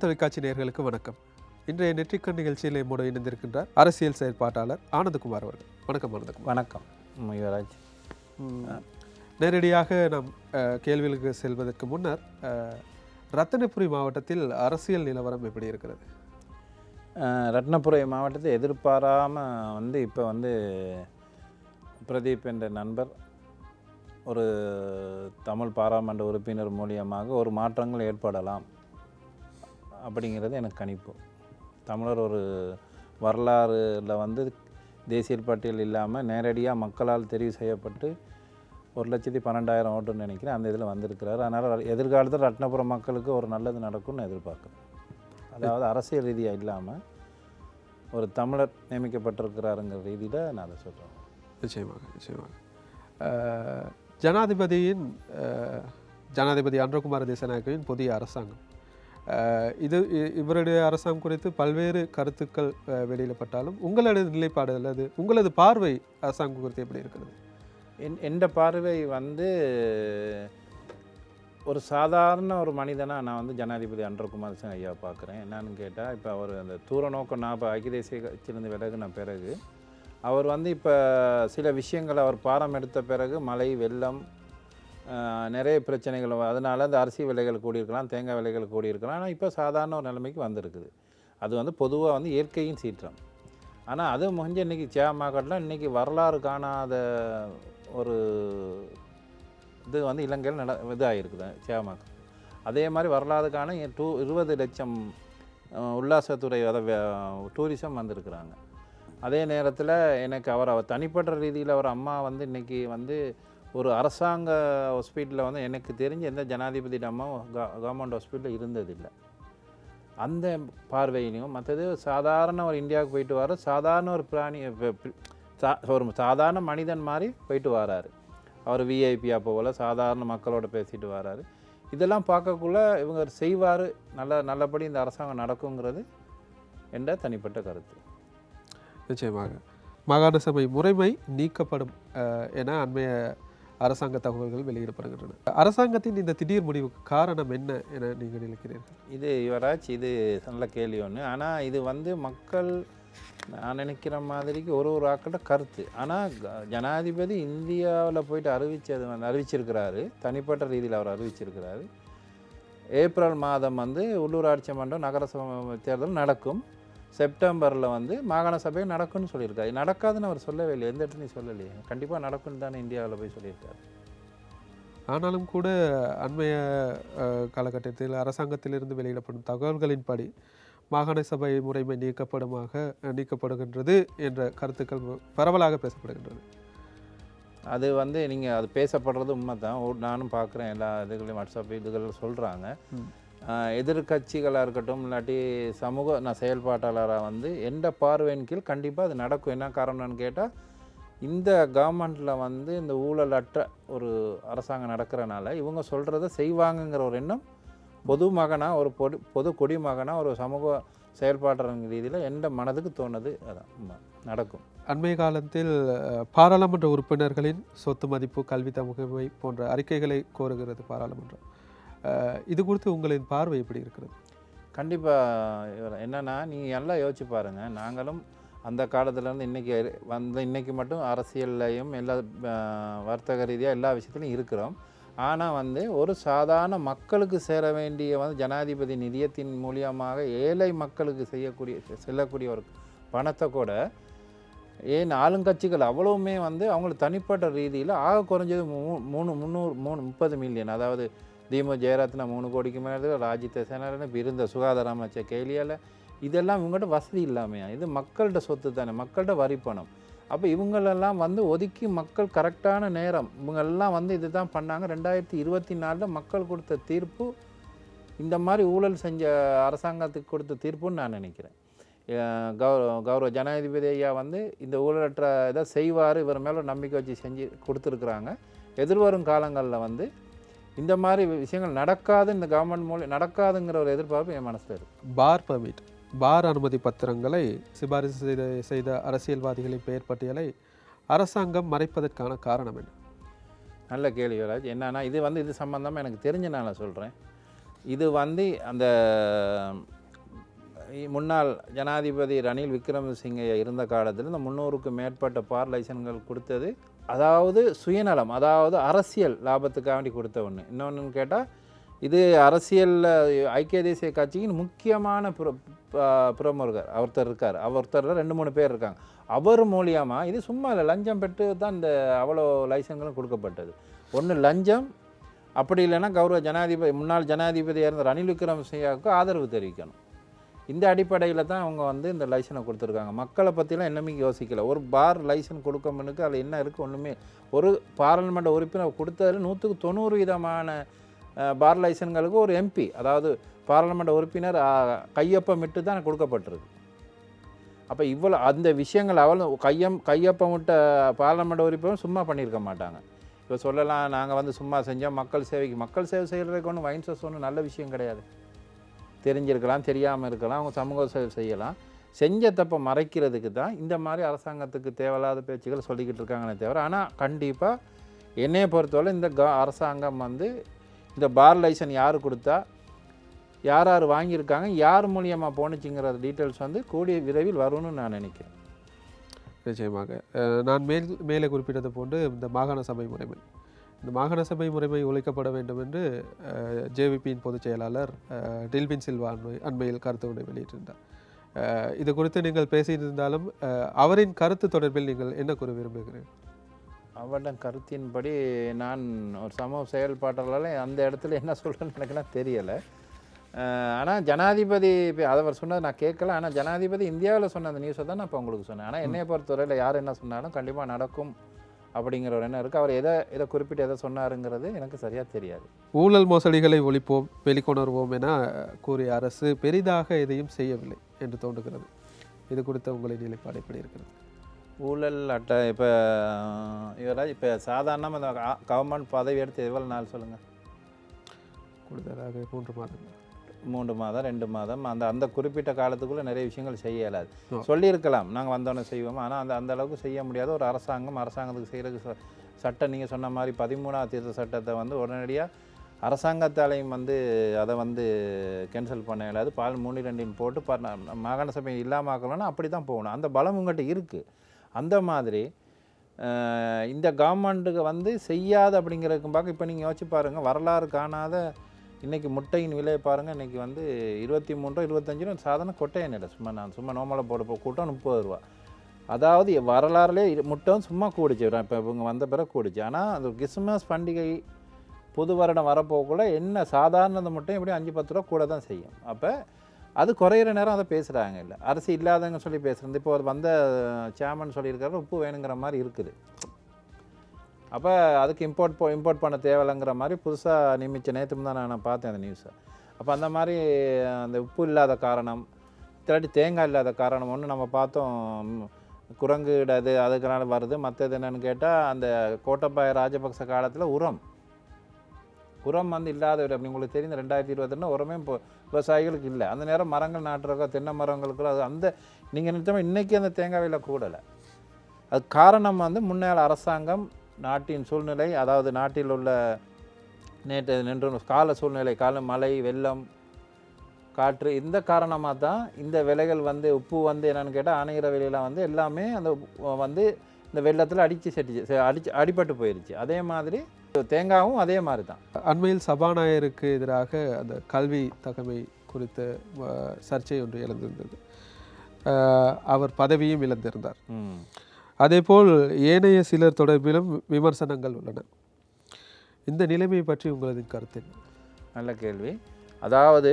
தொலைக்காட்சி நேயர்களுக்கு வணக்கம். இன்றைய நெற்றிக்கண் நிகழ்ச்சியில் நம்மோடு இணைந்திருக்கின்றார் அரசியல் செயற்பாட்டாளர் ஆனந்தகுமார் அவர்கள். வணக்கம் ஆனந்தகுமார். வணக்கம் யுவராஜ். நேரடியாக நாம் கேள்விகளுக்கு செல்வதற்கு முன்னர் ரத்தினபுரி மாவட்டத்தில் அரசியல் நிலவரம் எப்படி இருக்கிறது? ரத்னபுரி மாவட்டத்தை எதிர்பாராமல் இப்போ பிரதீப் என்ற நண்பர் ஒரு தமிழ் பாராளுமன்ற உறுப்பினர் மூலியமாக ஒரு மாற்றங்கள் ஏற்படலாம் அப்படிங்கிறது எனக்கு கணிப்பு. தமிழர் ஒரு வரலாறில் தேசிய பட்டியல் இல்லாமல் நேரடியாக மக்களால் தெரிவு செய்யப்பட்டு 1,12,000 ஓட்டுன்னு நினைக்கிறேன், அந்த இதில் வந்திருக்கிறார். அதனால் எதிர்காலத்தில் ரத்னபுரம் மக்களுக்கு ஒரு நல்லது நடக்கும்னு எதிர்பார்க்குறேன். அதாவது அரசியல் ரீதியாக இல்லாமல் ஒரு தமிழர் நியமிக்கப்பட்டிருக்கிறாருங்கிற ரீதியில் நான் அதை சொல்கிறேன். நிச்சயமாக ஜனாதிபதி அன்றகுமார திசாநாயக்கவின் புதிய அரசாங்கம், இவருடைய அரசாங்கம் குறித்து பல்வேறு கருத்துக்கள் வெளியிடப்பட்டாலும் உங்களது நிலைப்பாடு அல்லது உங்களது பார்வை அரசாங்கம் குறித்து எப்படி இருக்கிறது? எந்த பார்வை ஒரு சாதாரண ஒரு மனிதனாக நான் ஜனாதிபதி அன்றகுமார் திசாநாயக்க ஐயா பார்க்குறேன். என்னன்னு கேட்டால், இப்போ அவர் அந்த தூர நோக்கம் நான் இப்போ ஐக்கிய தேசிய கட்சியிலிருந்து விலகின பிறகு அவர் இப்போ சில விஷயங்கள் அவர் பாரம் எடுத்த பிறகு மழை வெள்ளம் நிறைய பிரச்சனைகள், அதனால் அந்த அரிசி விலைகள் கூடியிருக்கலாம், தேங்காய் விலைகள் கூடியிருக்கலாம். ஆனால் இப்போ சாதாரண ஒரு நிலைமைக்கு வந்திருக்குது. அது பொதுவாக இயற்கையின் சீற்றம். ஆனால் அது முடிஞ்ச இன்றைக்கி சேமாக்கட்டில் இன்றைக்கி வரலாறு காணாத ஒரு இது இலங்கையில் இதாகிருக்குது சேமாக்கட். அதே மாதிரி வரலாறுக்கான 20 லட்சம் உல்லாசத்துறை டூரிசம் வந்திருக்கிறாங்க. அதே நேரத்தில் எனக்கு அவர் தனிப்பட்ட ரீதியில் அவர் அம்மா இன்றைக்கி ஒரு அரசாங்க ஹாஸ்பிட்டலில் எனக்கு தெரிஞ்ச எந்த ஜனாதிபதி அம்மா கவர்மெண்ட் ஹாஸ்பிட்டலில் இருந்ததில்லை. அந்த பார்வையிலையும் மற்றது சாதாரண ஒரு இந்தியாவுக்கு போயிட்டு வர சாதாரண ஒரு பிராணி, ஒரு சாதாரண மனிதன் மாதிரி போயிட்டு வராரு. அவர் விஐபியாக போகல, சாதாரண மக்களோட பேசிட்டு வராரு. இதெல்லாம் பார்க்கக்குள்ள இவங்க செய்வார், நல்லபடி இந்த அரசாங்கம் நடக்குங்கிறது என்ற தனிப்பட்ட கருத்து. நிச்சயமாக மாகாண சபை முறைமை நீக்கப்படும் என அண்மைய அரசாங்க தகவல்கள் வெளியிடப்படுகின்றன. அரசாங்கத்தின் இந்த திடீர் முடிவுக்கு காரணம் என்ன என நீங்கள் நினைக்கிறீர்கள்? இது யுவராஜ், இது நல்ல கேள்வி ஒன்று. ஆனால் இது மக்கள் நான் நினைக்கிற மாதிரிக்கு ஒரு ஆக்கிட்ட கருத்து. ஆனால் ஜனாதிபதி இந்தியாவில் போயிட்டு அறிவிச்சிருக்கிறாரு, தனிப்பட்ட ரீதியில் அவர் அறிவிச்சிருக்கிறாரு. ஏப்ரல் மாதம் உள்ளூராட்சி மன்றம் நகரசபை தேர்தல் நடக்கும், செப்டம்பரில் மாகாண சபை நடக்கும்னு சொல்லியிருக்காரு. நடக்காதுன்னு அவர் சொல்லவே இல்லை, எந்த இடத்துலையும் சொல்லலையே. கண்டிப்பாக நடக்கும்னு தானே இந்தியாவில் போய் சொல்லியிருக்காரு. ஆனாலும் கூட அண்மைய காலகட்டத்தில் அரசாங்கத்திலிருந்து வெளியிடப்படும் தகவல்களின்படி மாகாண சபை முறைமை நீக்கப்படுகின்றது என்ற கருத்துக்கள் பரவலாக பேசப்படுகின்றது. அது நீங்கள் அது பேசப்படுறது உண்மை தான். நானும் பார்க்குறேன், எல்லா இதுகளையும் வாட்ஸ்அப் இதுகள் சொல்கிறாங்க. எதிர்கட்சிகளாக இருக்கட்டும் இல்லாட்டி சமூக செயல்பாட்டாளராக எந்த பார்வையின் கீழ் கண்டிப்பாக அது நடக்கும். என்ன காரணம்னு கேட்டால், இந்த கவர்மெண்ட்டில் இந்த ஊழலற்ற ஒரு அரசாங்கம் நடக்கிறனால இவங்க சொல்கிறத செய்வாங்கங்கிற ஒரு எண்ணம் பொதுமகனாக, ஒரு பொது குடிமகனாக, ஒரு சமூக செயல்பாட்டு ரீதியில் எந்த மனதுக்கு தோணுது அதான் நடக்கும். அண்மைய காலத்தில் பாராளுமன்ற உறுப்பினர்களின் சொத்து மதிப்பு, கல்வி முகமை போன்ற அறிக்கைகளை கோருகிறது பாராளுமன்றம். இது குறித்து உங்களின் பார்வை எப்படி இருக்கிறது? கண்டிப்பாக என்னென்னா, நீங்கள் எல்லாம் யோசிச்சு பாருங்கள். நாங்களும் அந்த காலத்துலேருந்து இன்றைக்கி மட்டும் அரசியல்லையும் எல்லா வர்த்தக ரீதியாக எல்லா விஷயத்துலையும் இருக்கிறோம். ஆனால் ஒரு சாதாரண மக்களுக்கு சேர வேண்டிய ஜனாதிபதி நிதியத்தின் மூலியமாக ஏழை மக்களுக்கு செல்லக்கூடிய ஒரு பணத்தை கூட ஏன் ஆளுங்கட்சிகள் அவ்வளவுமே அவங்களுக்கு தனிப்பட்ட ரீதியில் ஆக குறைஞ்சது 30 மில்லியன், அதாவது தீமு ஜெயரத்னா 3 கோடிக்கு மேலே, ராஜித சேனாரன் இருந்த சுகாதார அமைச்சர் கேலியால், இதெல்லாம் இவங்கள்ட்ட வசதி இல்லாமையா? இது மக்கள்கிட்ட சொத்து தானே, மக்கள்கிட்ட வரி பணம். அப்போ இவங்களெல்லாம் ஒதுக்கி மக்கள் கரெக்டான நேரம் இவங்கெல்லாம் இது தான் பண்ணாங்க. 2024 மக்கள் கொடுத்த தீர்ப்பு இந்த மாதிரி ஊழல் செஞ்ச அரசாங்கத்துக்கு கொடுத்த தீர்ப்புன்னு நான் நினைக்கிறேன். கௌரவ ஜனாதிபதி ஐயா இந்த ஊழலற்ற இதை செய்வார், இவர் மேலே நம்பிக்கை வச்சு செஞ்சு கொடுத்துருக்குறாங்க. எதிர்வரும் காலங்களில் இந்த மாதிரி விஷயங்கள் நடக்காது, இந்த கவர்மெண்ட் மூலம் நடக்காதுங்கிற ஒரு எதிர்பார்ப்பு என் மனசில் இருக்குது. பார் அனுமதி பத்திரங்களை சிபாரிசு செய்த அரசியல்வாதிகளின் பெயர் பட்டியலை அரசாங்கம் மறைப்பதற்கான காரணம் என்ன? நல்ல கேள்வி யுவராஜ். என்னன்னா, இது இது சம்பந்தமாக எனக்கு தெரிஞ்ச நான் சொல்கிறேன். இது அந்த முன்னாள் ஜனாதிபதி ரணில் விக்ரமசிங்கே இருந்த காலத்தில் இந்த 300க்கு மேற்பட்ட பார் லைசன்கள் கொடுத்தது அதாவது சுயநலம், அதாவது அரசியல் லாபத்துக்காக வேண்டி கொடுத்த ஒன்று. இன்னொன்று கேட்டால் இது அரசியலில் ஐக்கிய தேசிய கட்சியின் முக்கியமான பிரமுகர் ஒருத்தர் இருக்கார். ஒருத்தர் 2-3 பேர் இருக்காங்க. அவர் மூலியமாக இது சும்மா இல்லை, லஞ்சம் பெற்று தான் இந்த அவ்வளோ லைசன்களும் கொடுக்கப்பட்டது. ஒன்று லஞ்சம், அப்படி இல்லைன்னா கௌரவ ஜனாதிபதி முன்னாள் ஜனாதிபதியாக இருந்த ரணில் விக்ரமசிங்கவுக்கு ஆதரவு தெரிவிக்கணும். இந்த அடிப்படையில் தான் அவங்க வந்து இந்த லைசனை கொடுத்துருக்காங்க. மக்களை பற்றிலாம் என்னமே யோசிக்கல. ஒரு பார் லைசன் கொடுக்கணுக்கு அதில் என்ன இருக்குது ஒன்றுமே. ஒரு பாராளுமன்ற உறுப்பினர் கொடுத்ததில் 190% பார் லைசன்களுக்கு ஒரு எம்பி, அதாவது பாராளுமன்ற உறுப்பினர் கையொப்பமிட்டு தான் கொடுக்கப்பட்டிருக்கு. அப்போ இவ்வளோ அந்த விஷயங்கள் அவ்வளோ கையொப்பமிட்ட பாராளுமன்ற உறுப்பினர் சும்மா பண்ணியிருக்க மாட்டாங்க. இப்போ சொல்லலாம் நாங்கள் வந்து சும்மா செஞ்சோம் மக்கள் சேவை செய்கிறதுக்கு ஒன்றும் வைன்சஸ் ஒன்றும் நல்ல விஷயம் கிடையாது. தெரிஞ்சிருக்கலாம், தெரியாமல் இருக்கலாம், அவங்க சமூக சேவை செய்யலாம். செஞ்ச தப்பை மறைக்கிறதுக்கு தான் இந்த மாதிரி அரசாங்கத்துக்கு தேவையில்லாத பேச்சுகள் சொல்லிக்கிட்டு இருக்காங்களே தவிர, ஆனால் கண்டிப்பாக என்னையை பொறுத்தவரை இந்த அரசாங்கம் வந்து இந்த பார் லைசன் யார் கொடுத்தா, யார் யார் வாங்கியிருக்காங்க, யார் மூலியமாக போணுச்சுங்கிற டீட்டெயில்ஸ் வந்து கூடிய விரைவில் வரும்னு நான் நினைக்கிறேன். நிச்சயமாக நான் மேலே குறிப்பிட்டது போன்று இந்த மாகாண சபை முறைமை ஒழிக்கப்பட வேண்டும் என்று ஜேவிபியின் பொதுச் செயலாளர் டில்வின் சில்வா அண்மையில் கருத்து வெளியிட்டிருந்தார். இது குறித்து நீங்கள் பேசியிருந்தாலும் அவரின் கருத்து தொடர்பில் நீங்கள் என்ன கூற விரும்புகிறீர்கள்? அவரின் கருத்தின்படி நான் ஒரு சமூக செயல்பாட்டாளர் அந்த இடத்துல என்ன சொல்கிறேன்னு எனக்குலாம் தெரியலை. ஆனால் ஜனாதிபதி அவர் சொன்னது நான் கேட்கல. ஆனால் ஜனாதிபதி இந்தியாவில் சொன்ன அந்த நியூஸை தான் நான் இப்போ உங்களுக்கு சொன்னேன். ஆனால் என்னையை பொறுத்தவரையில் யார் என்ன சொன்னாலும் கண்டிப்பாக நடக்கும் அப்படிங்கிற ஒரு எண்ணம் இருக்குது. அவர் எதை குறிப்பிட்டு எதை சொன்னாருங்கிறது எனக்கு சரியாக தெரியாது. ஊழல் மோசடிகளை ஒழிப்போம், வெளிக்கொணர்வோம் என கூறிய அரசு பெரிதாக எதையும் செய்யவில்லை என்று தோன்றுகிறது. இது குறித்த உங்களின் நிலைப்பாடு எப்படி இருக்கிறது? ஊழல் அட்டை இப்போ இவராக இப்போ சாதாரணமாக அந்த கவர்மெண்ட் பதவி எடுத்து எவ்வளோ நாள் சொல்லுங்கள்? கூடுதலாக 3 மாதங்கள், 3 மாதம் 2 மாதம் அந்த குறிப்பிட்ட காலத்துக்குள்ளே நிறைய விஷயங்கள் செய்ய இயலாது. சொல்லியிருக்கலாம் நாங்கள் வந்தோன்னே செய்வோம். ஆனால் அந்த அளவுக்கு செய்ய முடியாத ஒரு அரசாங்கத்துக்கு செய்கிறதுக்கு சட்டம் நீங்கள் சொன்ன மாதிரி 13ஆம் திருத்த சட்டத்தை வந்து உடனடியாக அரசாங்கத்தாலையும் வந்து அதை வந்து கேன்சல் பண்ண இயலாது. 3-2 போட்டு மாகாண சபை இல்லாமல் ஆக்கணும்னா அப்படி தான் போகணும். அந்த பலம் உங்கள்கிட்ட இருக்குது. அந்த மாதிரி இந்த கவர்மெண்ட்டுக்கு வந்து செய்யாது அப்படிங்கிறதுக்கு பார்க்க இப்போ நீங்கள் யோசிச்சு பாருங்கள், வரலாறு காணாத இன்றைக்கி முட்டையின் விலையை பாருங்கள். இன்றைக்கி வந்து 23-25 சாதாரண கொட்டையின் இல்லை, சும்மா நோமலை போட கூட்டம் 30 ரூபா. அதாவது வரலாறுலேயே முட்டை சும்மா கூடிச்சு. இப்போ இவங்க வந்த பிறகு கூடிச்சு. ஆனால் அந்த கிறிஸ்மஸ் பண்டிகை புது வருடம் வரப்போக்குள்ள என்ன சாதாரண முட்டையும் எப்படி 5-10 ரூபா கூட தான் செய்யும். அப்போ அது குறையிற நேரம் அதை பேசுகிறாங்க. இல்லை அரிசி இல்லாதவங்க சொல்லி பேசுகிறது. இப்போ வந்த சேர்மன் சொல்லியிருக்காரு உப்பு வேணுங்கிற மாதிரி இருக்குது. அப்போ அதுக்கு இம்போர்ட் பண்ண தேவையில்லைங்கிற மாதிரி புதுசாக நியமித்த நேற்று தான் நான் பார்த்தேன் அந்த நியூஸை. அப்போ அந்த மாதிரி அந்த உப்பு இல்லாத காரணம், இல்லாட்டி தேங்காய் இல்லாத காரணம் ஒன்று நம்ம பார்த்தோம். குரங்கு இடாது அதுக்குனால வருது. மற்றது என்னென்னு கேட்டால் அந்த கோட்டபாய ராஜபக்ச காலத்தில் உரம் வந்து இல்லாத அப்படி உங்களுக்கு தெரியும். 2022 உரமே இப்போ விவசாயிகளுக்கு இல்லை. அந்த நேரம் மரங்கள் நாட்டுறக்கோ தென்னை மரங்களுக்கோ அது அந்த நீங்கள் நிறுத்தமாக இன்றைக்கி அந்த தேங்காய் விலை கூடலை. அது காரணம் வந்து முன்னாள் அரசாங்கம் நாட்டின் சூழ்நிலை, அதாவது நாட்டில் உள்ள நின்று கால சூழ்நிலை, மழை, வெள்ளம், காற்று, இந்த காரணமாக தான் இந்த விலைகள் வந்து உப்பு வந்து என்னென்னு கேட்டால் அணைகிற விலையில் வந்து எல்லாமே அந்த வந்து இந்த வெள்ளத்தில் அடிபட்டு போயிடுச்சு. அதே மாதிரி தேங்காயும் அதே மாதிரி தான். அண்மையில் சபாநாயகருக்கு எதிராக அந்த கல்வி தகமை குறித்த சர்ச்சை ஒன்று எழுந்திருந்தது. அவர் பதவியும் இழந்திருந்தார். அதேபோல் ஏனைய சிலர் தொடர்பிலும் விமர்சனங்கள் உள்ளன. இந்த நிலைமையை பற்றி உங்களது கருத்து? நல்ல கேள்வி. அதாவது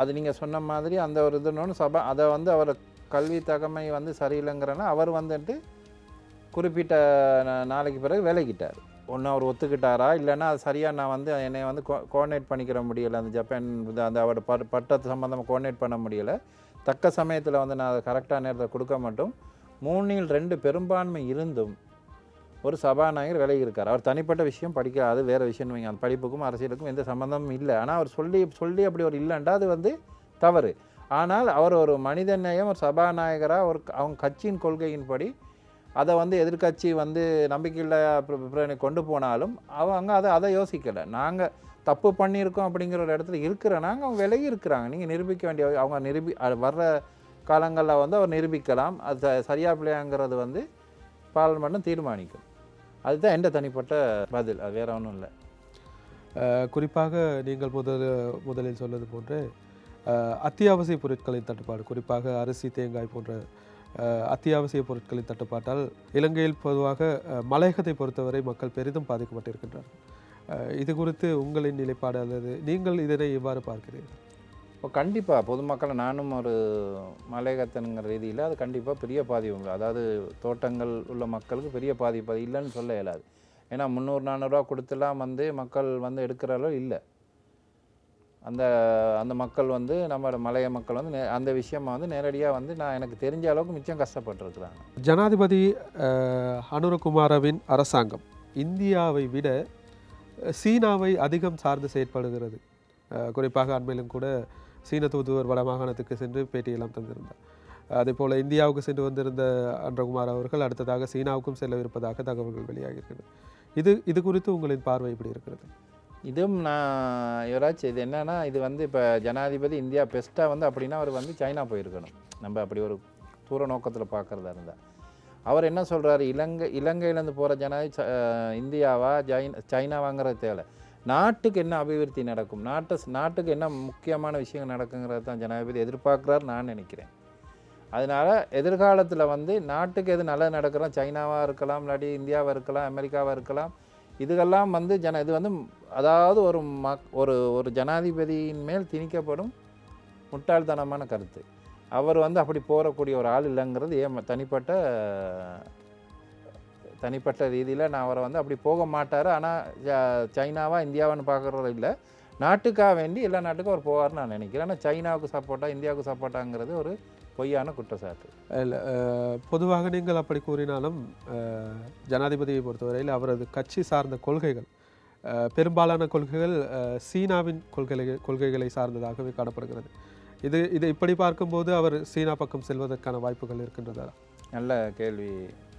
அது நீங்கள் சொன்ன மாதிரி அந்த ஒரு இதுன்னு அதை வந்து அவர் கல்வி தகமை வந்து சரியில்லைங்கிறனா அவர் வந்துட்டு குறிப்பிட்ட நாளைக்கு பிறகு விலகிட்டார். ஒன்று அவர் ஒத்துக்கிட்டாரா இல்லைன்னா அது சரியாக நான் வந்து என்னை வந்து கோஆர்டினேட் பண்ணிக்கிற முடியலை, அந்த ஜப்பான் அந்த அவரோட பட்டத்து சம்மந்தமாக கோஆர்டினேட் பண்ண முடியலை, தக்க சமயத்தில் வந்து நான் அதை கரெக்டான நேரத்தை கொடுக்க மாட்டோம், 3-2 பெரும்பான்மை இருந்தும் ஒரு சபாநாயகர் விலகி இருக்கார். அவர் தனிப்பட்ட விஷயம் படிக்க அது வேறு விஷயம்னு வைங்க. அந்த படிப்புக்கும் அரசியலுக்கும் எந்த சம்மந்தமும் இல்லை. ஆனால் அவர் சொல்லி அப்படி ஒரு இல்லைண்டா அது வந்து தவறு. ஆனால் அவர் ஒரு மனித நேயம், ஒரு சபாநாயகராக அவங்க கட்சியின் கொள்கையின்படி அதை வந்து எதிர்கட்சி வந்து நம்பிக்கையில் கொண்டு போனாலும் அவங்க அதை யோசிக்கலை. நாங்கள் தப்பு பண்ணியிருக்கோம் அப்படிங்கிற ஒரு இடத்துல இருக்கிறனாங்க அவங்க விலகி இருக்கிறாங்க. நீங்கள் நிரூபிக்க வேண்டிய அவங்க வர்ற காலங்களில் வந்து அவர் நிரூபிக்கலாம். அது சரியா பிள்ளையாங்கிறது வந்து பார்லிமெண்ட்டும் தீர்மானிக்கும். அதுதான் எந்த தனிப்பட்ட பதில், அது வேற ஒன்றும் இல்லை. குறிப்பாக நீங்கள் முதலில் சொன்னது போன்று அத்தியாவசிய பொருட்களின் தட்டுப்பாடு, குறிப்பாக அரிசி, தேங்காய் போன்ற அத்தியாவசிய பொருட்களின் தட்டுப்பாட்டால் இலங்கையில் பொதுவாக மலையகத்தை பொறுத்தவரை மக்கள் பெரிதும் பாதிக்கப்பட்டிருக்கின்றார்கள். இது குறித்து உங்களின் நிலைப்பாடு அல்லது நீங்கள் இதனை எவ்வாறு பார்க்கிறீர்கள்? இப்போ கண்டிப்பாக பொதுமக்களை, நானும் ஒரு மலையகத்தனுங்கிற ரீதியில் அது கண்டிப்பாக பெரிய பாதிப்பு, அதாவது தோட்டங்கள் உள்ள மக்களுக்கு பெரிய பாதிப்பு அது இல்லைன்னு சொல்ல இயலாது. ஏன்னா 300-400 ரூபா கொடுத்துலாம் வந்து மக்கள் வந்து எடுக்கிற அளவு இல்லை. அந்த மக்கள் வந்து நம்ம மலைய மக்கள் வந்து அந்த விஷயமா வந்து நேரடியாக வந்து நான் எனக்கு தெரிஞ்ச அளவுக்கு மிச்சம் கஷ்டப்பட்டுருக்குறாங்க. ஜனாதிபதி அனுரகுமாரவின் அரசாங்கம் இந்தியாவை விட சீனாவை அதிகம் சார்ந்து செயற்படுகிறது. குறிப்பாக அண்மையிலும் கூட சீன தூதுவர் வடமாகாணத்துக்கு சென்று பேட்டியெல்லாம் தந்திருந்தார். அதேபோல் இந்தியாவுக்கு சென்று வந்திருந்த அனுரகுமார் அவர்கள் அடுத்ததாக சீனாவுக்கும் செல்லவிருப்பதாக தகவல்கள் வெளியாகியிருக்கிறது. இது குறித்து உங்களின் பார்வை எப்படி இருக்கிறது? இதுவும் நான் யுவராஜ், இது என்னன்னா, இது வந்து இப்போ ஜனாதிபதி இந்தியா பெஸ்ட்டாக வந்து அப்படின்னா அவர் வந்து சைனா போயிருக்கணும். நம்ம அப்படி ஒரு தூர நோக்கத்தில் பார்க்குறதா இருந்தால் அவர் என்ன சொல்கிறாரு, இலங்கையிலேருந்து போகிற ஜனாதிபதி இந்தியாவா சைனாவாங்கிறது தேவை, நாட்டுக்கு என்ன அபிவிருத்தி நடக்கும், நாட்டுக்கு என்ன முக்கியமான விஷயங்கள் நடக்குங்கிறது தான் ஜனாதிபதி எதிர்பார்க்குறாரு நான் நினைக்கிறேன். அதனால் எதிர்காலத்தில் வந்து நாட்டுக்கு எது நல்லது நடக்கிறோம், சைனாவாக இருக்கலாம், இல்லாட்டி இந்தியாவாக இருக்கலாம், அமெரிக்காவாக இருக்கலாம், இதுகெல்லாம் வந்து இது வந்து அதாவது ஒரு ஜனாதிபதியின் மேல் திணிக்கப்படும் முட்டாள்தனமான கருத்து. அவர் வந்து அப்படி போகக்கூடிய ஒரு ஆள் இல்லைங்கிறது தனிப்பட்ட ரீதியில் நான் அவரை வந்து அப்படி போக மாட்டார். ஆனால் சைனாவா இந்தியாவான்னு பார்க்குறது இல்லை, நாட்டுக்காக வேண்டி எல்லா நாட்டுக்கும் அவர் போவார்னு நான் நினைக்கிறேன். ஆனால் சைனாவுக்கு சப்போர்ட்டாக இந்தியாவுக்கு சப்போர்ட்டாங்கிறது ஒரு பொய்யான குற்றச்சாட்டு. இல்லை, பொதுவாக நீங்கள் அப்படி கூறினாலும் ஜனாதிபதியை பொறுத்தவரையில் அவரது கட்சி சார்ந்த கொள்கைகள், பெரும்பாலான கொள்கைகள் சீனாவின் கொள்கைகளை சார்ந்ததாகவே காணப்படுகிறது. இது இப்படி பார்க்கும்போது அவர் சீனா பக்கம் செல்வதற்கான வாய்ப்புகள் இருக்கின்றதா? நல்ல கேள்வி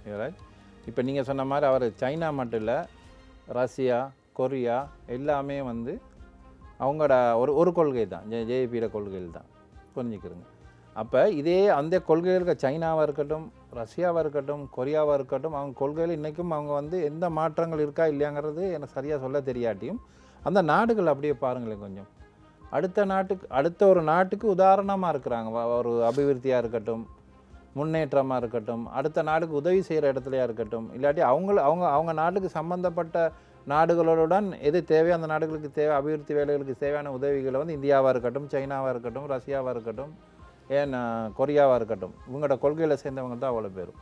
யுவராஜ். இப்போ நீங்கள் சொன்ன மாதிரி அவர் சைனா மட்டும் இல்லை, ரஷ்யா, கொரியா எல்லாமே வந்து அவங்களோட ஒரு கொள்கை தான், ஜேபியோட கொள்கைகள் தான், புரிஞ்சுக்கிறோங்க. அப்போ அந்த கொள்கைகளுக்கு சைனாவாக இருக்கட்டும், ரஷ்யாவாக இருக்கட்டும், கொரியாவாக இருக்கட்டும், அவங்க கொள்கையில் இன்றைக்கும் அவங்க வந்து எந்த மாற்றங்கள் இருக்கா இல்லையாங்கிறது எனக்கு சரியாக சொல்ல தெரியாட்டியும் அந்த நாடுகள் அப்படியே பாருங்களேன், கொஞ்சம் அடுத்த ஒரு நாட்டுக்கு உதாரணமாக இருக்கிறாங்க. ஒரு அபிவிருத்தியாக இருக்கட்டும், முன்னேற்றமாக இருக்கட்டும், அடுத்த நாடுக்கு உதவி செய்கிற இடத்துலையா இருக்கட்டும், இல்லாட்டி அவங்க நாட்டுக்கு சம்மந்தப்பட்ட நாடுகளுடன் எது தேவை, அந்த நாடுகளுக்கு தேவை அபிவிருத்தி வேலைகளுக்கு தேவையான உதவிகளை வந்து இந்தியாவாக இருக்கட்டும், சைனாவாக இருக்கட்டும், ரஷ்யாவாக இருக்கட்டும், ஏன் கொரியாவாக இருக்கட்டும், இவங்களோட கொள்கையில் சேர்ந்தவங்க தான் அவ்வளோ பேரும்.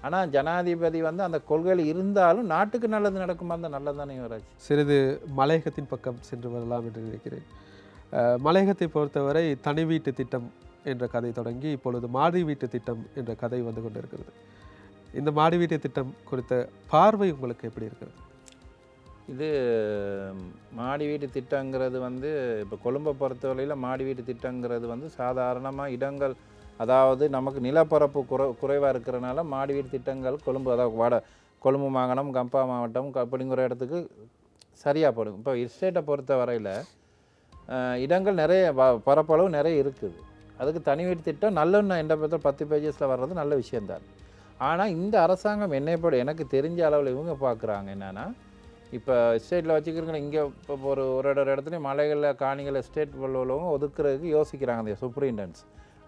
ஆனால் ஜனாதிபதி வந்து அந்த கொள்கையில் இருந்தாலும் நாட்டுக்கு நல்லது நடக்குமா இருந்தால் நல்லது தானே யுவராஜ். சிறிது மலையகத்தின் பக்கம் சென்று வரலாம் என்று நினைக்கிறேன். மலையகத்தை பொறுத்தவரை தனி வீட்டு திட்டம் என்ற கதை தொடங்கி இப்பொழுது மாடி வீட்டு திட்டம் என்ற கதை வந்து கொண்டிருக்கிறது. இந்த மாடி வீட்டு திட்டம் குறித்த பார்வை உங்களுக்கு எப்படி இருக்கிறது? இது மாடி வீட்டு திட்டங்கிறது வந்து இப்போ கொழும்பை பொறுத்தவரையில் மாடி வீட்டு திட்டங்கிறது வந்து சாதாரணமாக இடங்கள், அதாவது நமக்கு நிலப்பரப்பு குறைவாக இருக்கிறனால மாடி வீட்டு திட்டங்கள் கொழும்பு, அதாவது கொழும்பு மாகாணம், கம்பா மாவட்டம் அப்படிங்கிற இடத்துக்கு சரியாக படும். இப்போ எஸ்டேட்டை பொறுத்த வரையில் இடங்கள் நிறைய பரப்பளவு நிறைய இருக்குது. அதுக்கு தனி வீட்டு திட்டம் நல்ல எந்த பற்றி 10 பேஜஸில் வர்றது நல்ல விஷயந்தான். ஆனால் இந்த அரசாங்கம் எனக்கு தெரிஞ்ச அளவில் இவங்க பார்க்குறாங்க என்னென்னா, இப்போ எஸ்டேட்டில் வச்சுக்கிறவங்க இங்கே இப்போ ஒரு இடத்துலையும் மலைகளில் காணிகள் எஸ்டேட் உள்ளவங்க ஒதுக்குறதுக்கு யோசிக்கிறாங்க. அந்த சூப்பரிண்டன்ஸ்,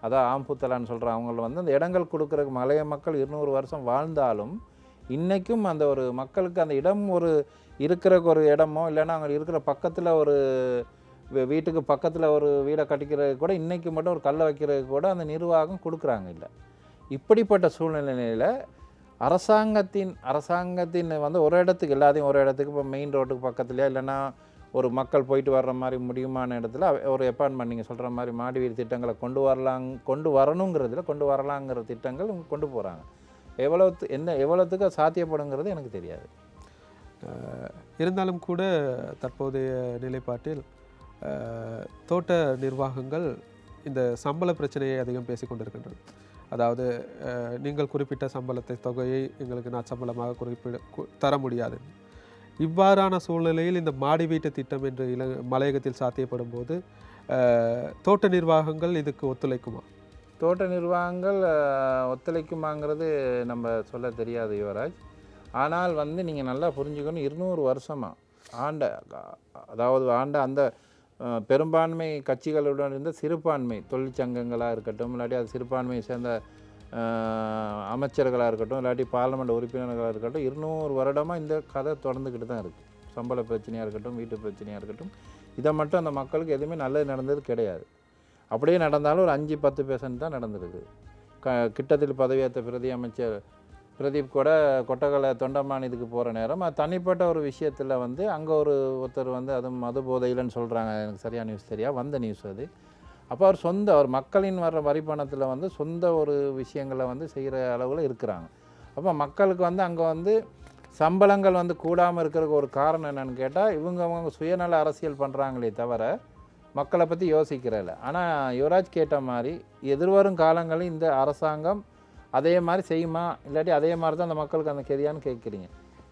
அதான் ஆம்புத்தலான்னு சொல்கிற அவங்கள வந்து அந்த இடங்கள் கொடுக்குறதுக்கு மலைய மக்கள் 200 வருஷம் வாழ்ந்தாலும் இன்றைக்கும் அந்த ஒரு மக்களுக்கு அந்த இடம் ஒரு இருக்கிறக்கு ஒரு இடமோ இல்லைன்னா அங்கே இருக்கிற பக்கத்தில் ஒரு வீட்டுக்கு பக்கத்தில் ஒரு வீடை கட்டிக்கிறதுக்கு கூட இன்றைக்கி மட்டும் ஒரு கல்லை வைக்கிறதுக்கு கூட அந்த நிர்வாகம் கொடுக்குறாங்க இல்லை. இப்படிப்பட்ட சூழ்நிலையில் அரசாங்கத்தின் வந்து ஒரு இடத்துக்கு எல்லாத்தையும் ஒரு இடத்துக்கு இப்போ மெயின் ரோட்டுக்கு பக்கத்துலையா இல்லைன்னா ஒரு மக்கள் போயிட்டு வர்ற மாதிரி முடியுமான இடத்துல ஒரு அப்பார்ட்மெண்ட் நீங்கள் சொல்கிற மாதிரி மாடி வீடு திட்டங்களை கொண்டு வரலாங்கிற திட்டங்கள் கொண்டு போகிறாங்க. எவ்வளோத்துக்கு சாத்தியப்படுங்கிறது எனக்கு தெரியாது. இருந்தாலும் கூட தற்போதைய நிலைப்பாட்டில் தோட்ட நிர்வாகங்கள் இந்த சம்பள பிரச்சனையை அதிகம் பேசி கொண்டிருக்கின்றது. அதாவது நீங்கள் குறிப்பிட்ட சம்பளத்தை தொகையை எங்களுக்கு நான் சம்பளமாக தர முடியாது. இவ்வாறான சூழ்நிலையில் இந்த மாடி வீட்டு திட்டம் என்று மலையகத்தில் சாத்தியப்படும் போது தோட்ட நிர்வாகங்கள் இதுக்கு ஒத்துழைக்குமா? தோட்ட நிர்வாகங்கள் ஒத்துழைக்குமாங்கிறது நம்ம சொல்ல தெரியாது யுவராஜ். ஆனால் வந்து நீங்கள் நல்லா புரிஞ்சுக்கணும், 200 வருஷமாக ஆண்ட அந்த பெரும்பான்மை கட்சிகளுடன் இருந்த சிறுபான்மை தொழிற்சங்கங்களாக இருக்கட்டும், இல்லாட்டி அது சிறுபான்மையை சேர்ந்த அமைச்சர்களாக இருக்கட்டும், இல்லாட்டி பார்லமெண்ட் உறுப்பினர்களாக இருக்கட்டும், 200 வருடமாக இந்த கதை தொடர்ந்துக்கிட்டு தான் இருக்குது. சம்பள பிரச்சனையாக இருக்கட்டும், வீட்டு பிரச்சனையாக இருக்கட்டும், இதை மட்டும் அந்த மக்களுக்கு எதுவுமே நல்லது நடந்தது கிடையாது. அப்படியே நடந்தாலும் ஒரு 5-10% தான் நடந்திருக்கு. கிட்டத்தில் பதவியேற்ற பிரதி அமைச்சர் பிரதீப் கூட கொட்டகலை தொண்டமான் இதுக்கு போகிற நேரம் அது தனிப்பட்ட ஒரு விஷயத்தில் வந்து அங்கே ஒருத்தர் வந்து அதுவும் மது போதையிலன்னு சொல்கிறாங்க, எனக்கு சரியான நியூஸ் தெரியா, வந்த நியூஸ் அது. அப்போ அவர் மக்களின் வர்ற வரி பணத்தில் வந்து சொந்த ஒரு விஷயங்களை வந்து செய்கிற அளவில் இருக்கிறாங்க. அப்போ மக்களுக்கு வந்து அங்கே வந்து சம்பளங்கள் வந்து கூடாமல் இருக்கிறதுக்கு ஒரு காரணம் என்னென்னு கேட்டால், அவங்க சுயநல அரசியல் பண்ணுறாங்களே தவிர மக்களை பற்றி யோசிக்கிறதில்ல. ஆனால் யுவராஜ் கேட்ட மாதிரி எதிர்வரும் காலங்களில் இந்த அரசாங்கம் அதே மாதிரி செய்யுமா, இல்லாட்டி அதே மாதிரி தான் அந்த மக்களுக்கு அந்த கெதியான்னு கேட்குறீங்க.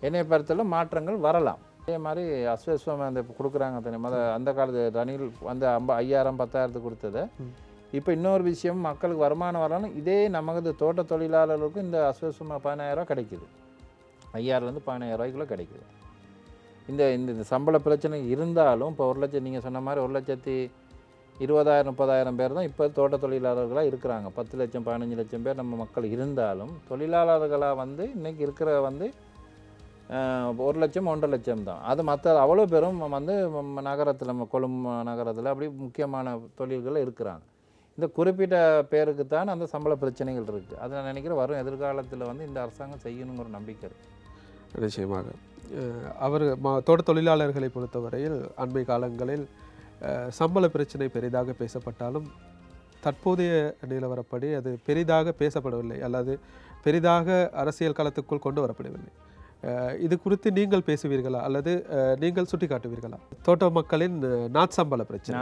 என்னை பொறுத்தவரை மாற்றங்கள் வரலாம். அதே மாதிரி அஸ்வஸ்வம் அந்த கொடுக்குறாங்க அந்த காலத்து ரணில் அந்த 5000-10,000 கொடுத்ததை இப்போ இன்னொரு விஷயம் மக்களுக்கு வருமானம் வரணும். இதே நமது தோட்ட தொழிலாளர்களுக்கும் இந்த அஸ்வஸ்வமாக 15,000 கிடைக்குது. 5,000லேருந்து 15,000 கிடைக்குது. இந்த சம்பள பிரச்சனை இருந்தாலும் இப்போ 1 லட்சம் நீங்கள் சொன்ன மாதிரி 1,20,000-30,000 பேர் தான் இப்போ தோட்ட தொழிலாளர்களாக இருக்கிறாங்க. 10 லட்சம் 15 லட்சம் பேர் நம்ம மக்கள் இருந்தாலும் தொழிலாளர்களாக வந்து இன்றைக்கி இருக்கிற வந்து 1 லட்சம் 1.5 லட்சம் தான். அது மற்ற அவ்வளோ பேரும் வந்து நகரத்தில் நம்ம கொழும்பு நகரத்தில் அப்படி முக்கியமான தொழில்களில் இருக்கிறாங்க. இந்த குறிப்பிட்ட பேருக்கு தான் அந்த சம்பள பிரச்சனைகள் இருக்குது. அது நான் நினைக்கிறேன் வரும் எதிர்காலத்தில் வந்து இந்த அரசாங்கம் செய்யணுங்கிற நம்பிக்கை இருக்குது. நிச்சயமாக அவர் தோட்ட தொழிலாளர்களை பொறுத்தவரையில் அண்மை காலங்களில் சம்பள பிரச்சனை பெரிதாக பேசப்பட்டாலும் தற்போதைய நிலவரப்படி அது பெரிதாக பேசப்படவில்லை, அல்லது பெரிதாக அரசியல் களத்துக்குள் கொண்டு வரப்படவில்லை. இது குறித்து நீங்கள் பேசுவீர்களா, அல்லது நீங்கள் சுட்டி காட்டுவீர்களா? தோட்ட மக்களின் நாட்சம்பள பிரச்சனை,